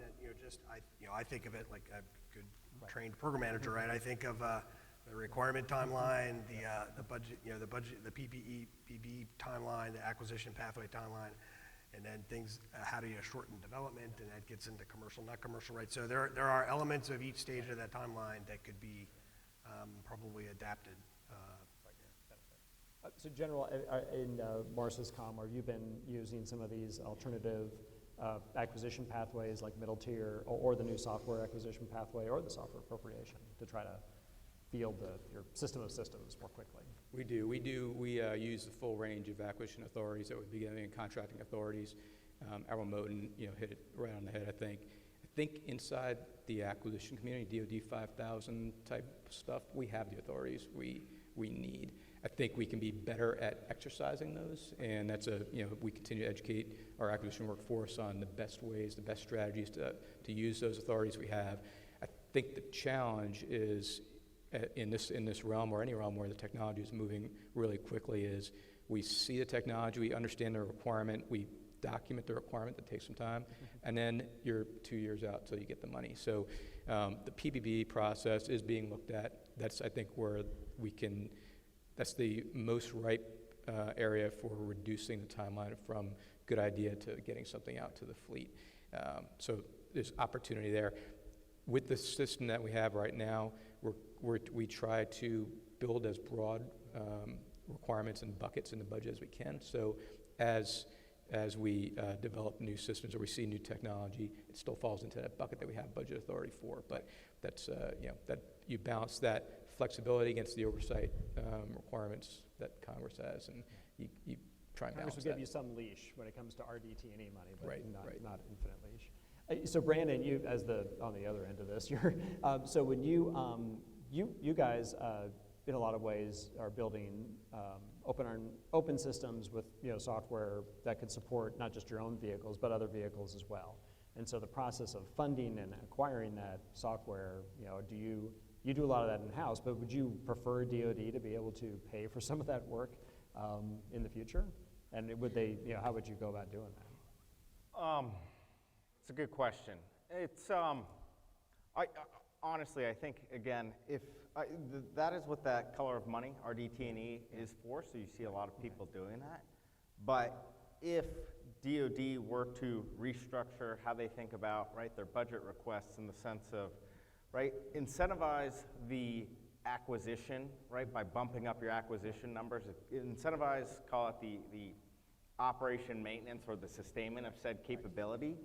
Speaker 3: I think of it like a good trained program manager, right? I think of the requirement timeline, the budget, the PPB timeline, the acquisition pathway timeline, and then things, how do you shorten development, and that gets into commercial, not commercial, right? So there are elements of each stage of that timeline that could be probably adapted.
Speaker 2: So General, in Marsh's comm, have you been using some of these alternative acquisition pathways like middle tier or the new software acquisition pathway or the software appropriation to try to field your system of systems more quickly?
Speaker 4: We do. We use the full range of acquisition authorities that would be given contracting authorities. Admiral Moten, hit it right on the head, I think. I think inside the acquisition community, DoD 5000 type stuff, we have the authorities we need. I think we can be better at exercising those, and that's we continue to educate our acquisition workforce on the best ways, the best strategies to use those authorities we have. I think the challenge is in this realm or any realm where the technology is moving really quickly is we see the technology, we understand the requirement, we document the requirement. That takes some time. And then you're 2 years out till you get the money. So the PPP process is being looked at. That's, I think, where that's the most ripe area for reducing the timeline from good idea to getting something out to the fleet. So there's opportunity there. With the system that we have right now, we try to build as broad requirements and buckets in the budget as we can. So as we develop new systems or we see new technology, it still falls into that bucket that we have budget authority for. But that's that you balance that flexibility against the oversight requirements that Congress has, and you try and balance
Speaker 2: Congress will
Speaker 4: that.
Speaker 2: give you some leash when it comes to RDT&E money, but
Speaker 4: Right, right.
Speaker 2: not infinite leash. So Brandon, you as on the other end of this, so when you guys in a lot of ways are building open systems with software that could support not just your own vehicles but other vehicles as well. And so the process of funding and acquiring that software, you do a lot of that in-house, but would you prefer DoD to be able to pay for some of that work in the future? And would they, how would you go about doing that?
Speaker 5: It's a good question. It's honestly, I think again, if that is what that color of money, RDT&E, is for. So you see a lot of people doing that. But if DoD were to restructure how they think about their budget requests in the sense of incentivize the acquisition by bumping up your acquisition numbers, incentivize, call it the operation maintenance or the sustainment of said capability.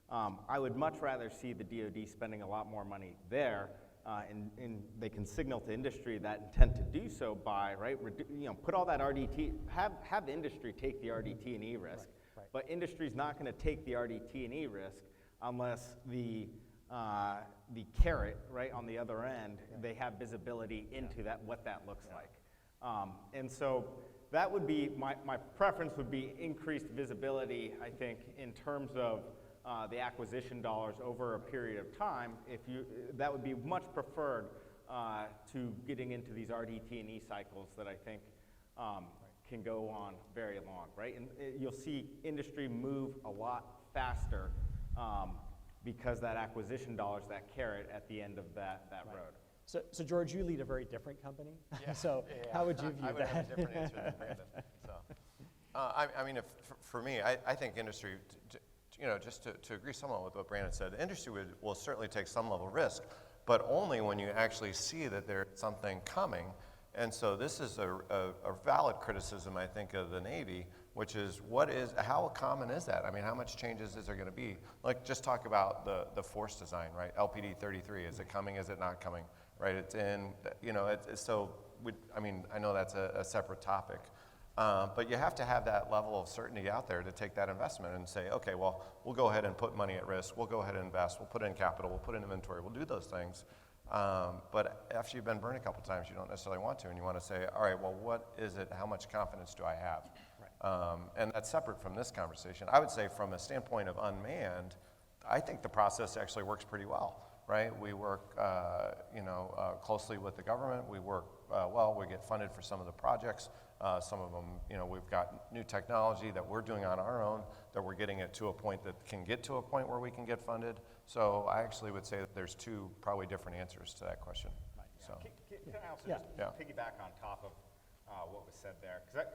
Speaker 5: I would much rather see the DoD spending a lot more money there, and they can signal to industry that intent to do so by put all that RDT, have industry take the RDT&E risk, but industry's not going to take the RDT&E risk unless the carrot on the other end, they have visibility into what that looks like. And so that would be, my preference would be increased visibility, I think, in terms of the acquisition dollars over a period of time. That would be much preferred to getting into these RDT&E cycles that I think can go on very long, And you'll see industry move a lot faster because that acquisition dollars, that carrot at the end of that road.
Speaker 2: So George, you lead a very different company. So how would you view
Speaker 6: I would
Speaker 2: that?
Speaker 6: have a different answer than Brandon. So, I mean, for me, I think industry, just to agree somewhat with what Brandon said, industry will certainly take some level of risk, but only when you actually see that there's something coming. And so this is a valid criticism, I think, of the Navy, which is how common is that? I mean, how much changes is there going to be? Just talk about the force design, LPD 33, is it coming, is it not coming, It's in, I know that's a separate topic, but you have to have that level of certainty out there to take that investment and say, okay, well, we'll go ahead and put money at risk, we'll go ahead and invest, we'll put in capital, we'll put in inventory, we'll do those things. But after you've been burned a couple times, you don't necessarily want to, and you want to say, all right, well, what is it, how much confidence do I have? And that's separate from this conversation. I would say from a standpoint of unmanned, I think the process actually works pretty well, We work, closely with the government. We work well. We get funded for some of the projects. Some of them, we've got new technology that we're doing on our own, that we're getting it to a point that can get to a point where we can get funded. So I actually would say that there's two probably different answers to that question. So.
Speaker 5: Can I also just piggyback on top of what was said there? Because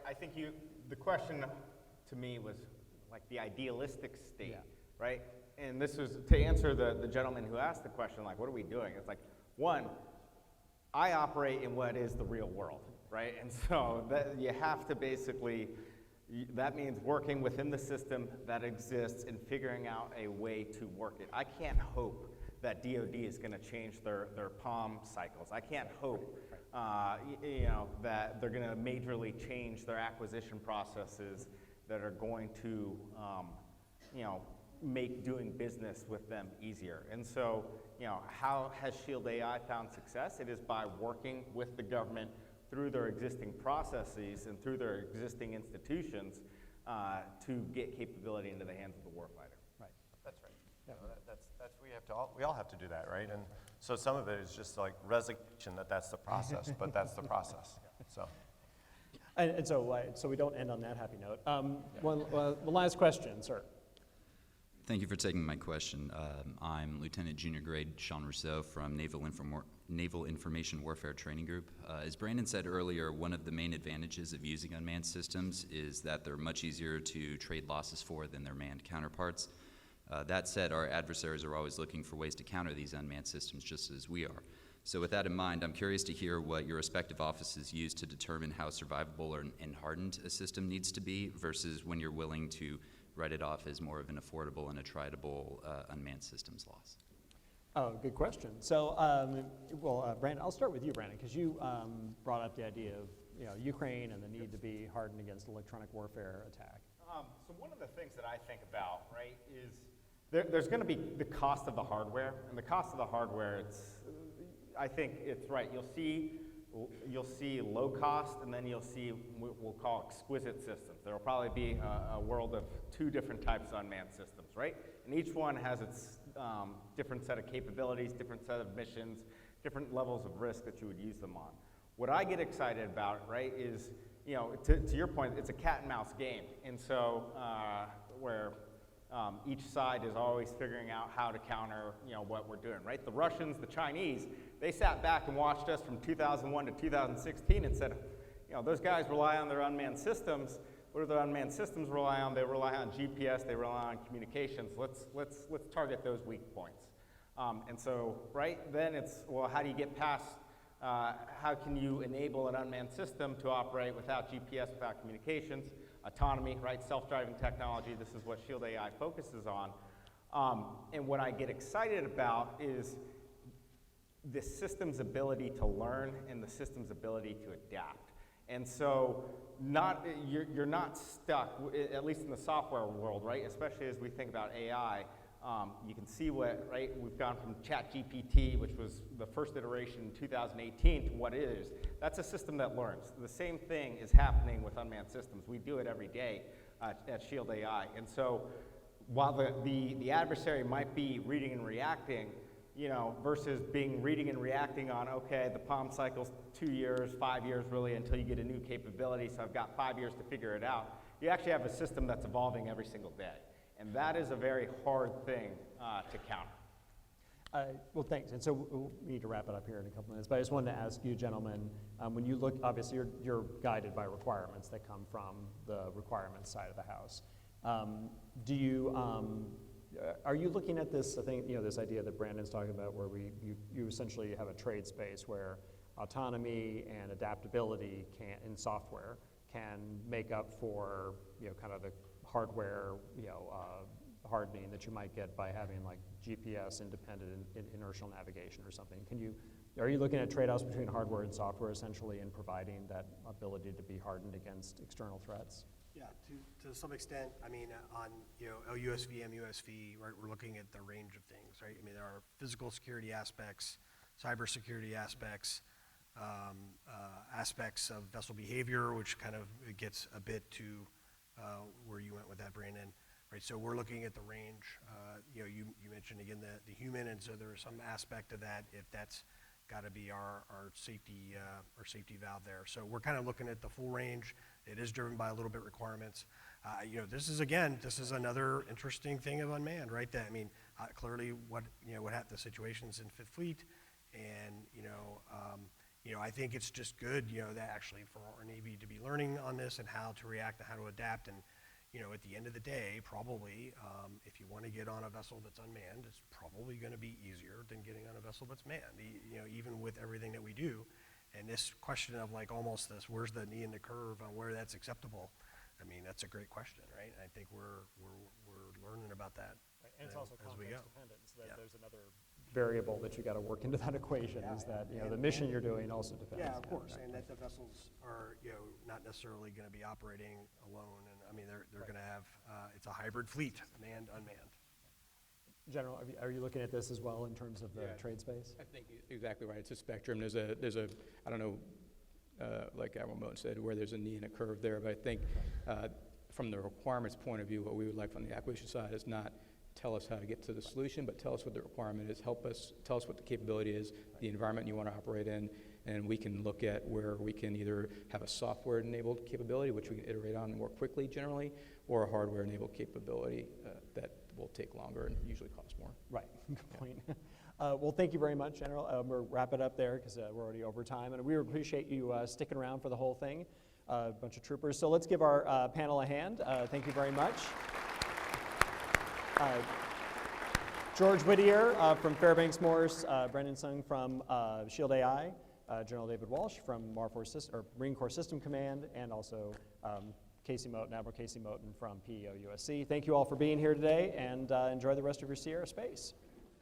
Speaker 5: I think the question to me was the idealistic state, And this was to answer the gentleman who asked the question, what are we doing? It's one, I operate in what is the real world, And so you have to basically, that means working within the system that exists and figuring out a way to work it. I can't hope that DoD is going to change their POM cycles. I can't hope that they're going to majorly change their acquisition processes that are going to make doing business with them easier. And so, how has Shield AI found success? It is by working with the government through their existing processes and through their existing institutions to get capability into the hands of the warfighter.
Speaker 6: That's right. We all have to do that, And so some of it is just resignation that's the process, but that's the process. So.
Speaker 2: And so we don't end on that happy note. One last question, sir.
Speaker 9: Thank you for taking my question. I'm Lieutenant Junior Grade Sean Rousseau from Naval Information Warfare Training Group. As Brandon said earlier, one of the main advantages of using unmanned systems is that they're much easier to trade losses for than their manned counterparts. That said, our adversaries are always looking for ways to counter these unmanned systems just as we are. So with that in mind, I'm curious to hear what your respective offices use to determine how survivable and hardened a system needs to be versus when you're willing to write it off as more of an affordable and attritable unmanned systems loss.
Speaker 2: Oh, good question. So, Brandon, I'll start with you, Brandon, because you brought up the idea of Ukraine and the need to be hardened against electronic warfare attack.
Speaker 5: So one of the things that I think about, right, is there's going to be the cost of the hardware, and the cost of the hardware, I think it's right. You'll see low cost, and then you'll see what we'll call exquisite systems. There will probably be a world of two different types of unmanned systems, right? And each one has its different set of capabilities, different set of missions, different levels of risk that you would use them on. What I get excited about, right, is, to your point, it's a cat and mouse game. And so where each side is always figuring out how to counter, what we're doing, right? The Russians, the Chinese, they sat back and watched us from 2001 to 2016 and said, those guys rely on their unmanned systems. What do their unmanned systems rely on? They rely on GPS, they rely on communications. Let's target those weak points. And so, right, then it's, well, how do you get past, how can you enable an unmanned system to operate without GPS, without communications? Autonomy, right, self-driving technology, this is what Shield AI focuses on. And what I get excited about is the system's ability to learn and the system's ability to adapt. And so you're not stuck, at least in the software world, right, especially as we think about AI. You can see right, we've gone from ChatGPT, which was the first iteration in 2018, to what it is. That's a system that learns. The same thing is happening with unmanned systems. We do it every day at Shield AI. And so while the adversary might be reading and reacting, versus reading and reacting on, okay, the POM cycle's 2 years, 5 years really, until you get a new capability, so I've got 5 years to figure it out. You actually have a system that's evolving every single day. And that is a very hard thing to counter.
Speaker 2: Well, thanks. And so we need to wrap it up here in a couple minutes. But I just wanted to ask you, gentlemen, when you look, obviously you're guided by requirements that come from the requirements side of the house. Are you looking at this? I think this idea that Brandon's talking about, where you essentially have a trade space where autonomy and adaptability in software can make up for kind of the hardware hardening that you might get by having like GPS independent inertial navigation or something. Are you looking at trade-offs between hardware and software essentially in providing that ability to be hardened against external threats?
Speaker 3: Yeah, to some extent. I mean, on LUSV, MUSV, right? We're looking at the range of things, right? I mean, there are physical security aspects, cybersecurity aspects, aspects of vessel behavior, which kind of gets a bit to where you went with that, Brandon. Right, so we're looking at the range. You mentioned again the human, and so there's some aspect of that. If that's got to be our safety valve there. So we're kind of looking at the full range. It is driven by a little bit requirements. This is another interesting thing of unmanned, right? That clearly what happened, the situations in Fifth Fleet, and I think it's just good, that actually for our Navy to be learning on this and how to react and how to adapt. And at the end of the day, probably if you want to get on a vessel that's unmanned, it's probably going to be easier than getting on a vessel that's manned. Even with everything that we do. And this question of almost this, where's the knee in the curve on where that's acceptable? I mean, that's a great question, right? And I think we're learning about that.
Speaker 2: And it's also
Speaker 3: as we go.
Speaker 2: context dependent, so that there's another variable that you got to work into that equation. Is that the mission you're doing also depends.
Speaker 3: Yeah, of course, and that the vessels are not necessarily going to be operating alone, and I mean they're going to have it's a hybrid fleet, manned, unmanned.
Speaker 2: General, are you looking at this as well in terms of the trade space?
Speaker 4: I think exactly right. It's a spectrum. There's a I don't know, like Admiral Moten said, where there's a knee and a curve there. But I think from the requirements point of view, what we would like from the acquisition side is not tell us how to get to the solution, but tell us what the requirement is. Tell us what the capability is, the environment you want to operate in, and we can look at where we can either have a software-enabled capability, which we can iterate on more quickly generally, or a hardware-enabled capability that will take longer and usually cost more.
Speaker 2: Right, good point. Well, thank you very much, General. We'll wrap it up there because we're already over time, and we appreciate you sticking around for the whole thing. A bunch of troopers. So let's give our panel a hand. Thank you very much. George Whittier from Fairbanks Morse, Brendan Sung from Shield AI, General David Walsh from Marine Corps System Command, and also Casey Moten, Admiral Casey Moten from PEO USC. Thank you all for being here today, and enjoy the rest of your Sierra space.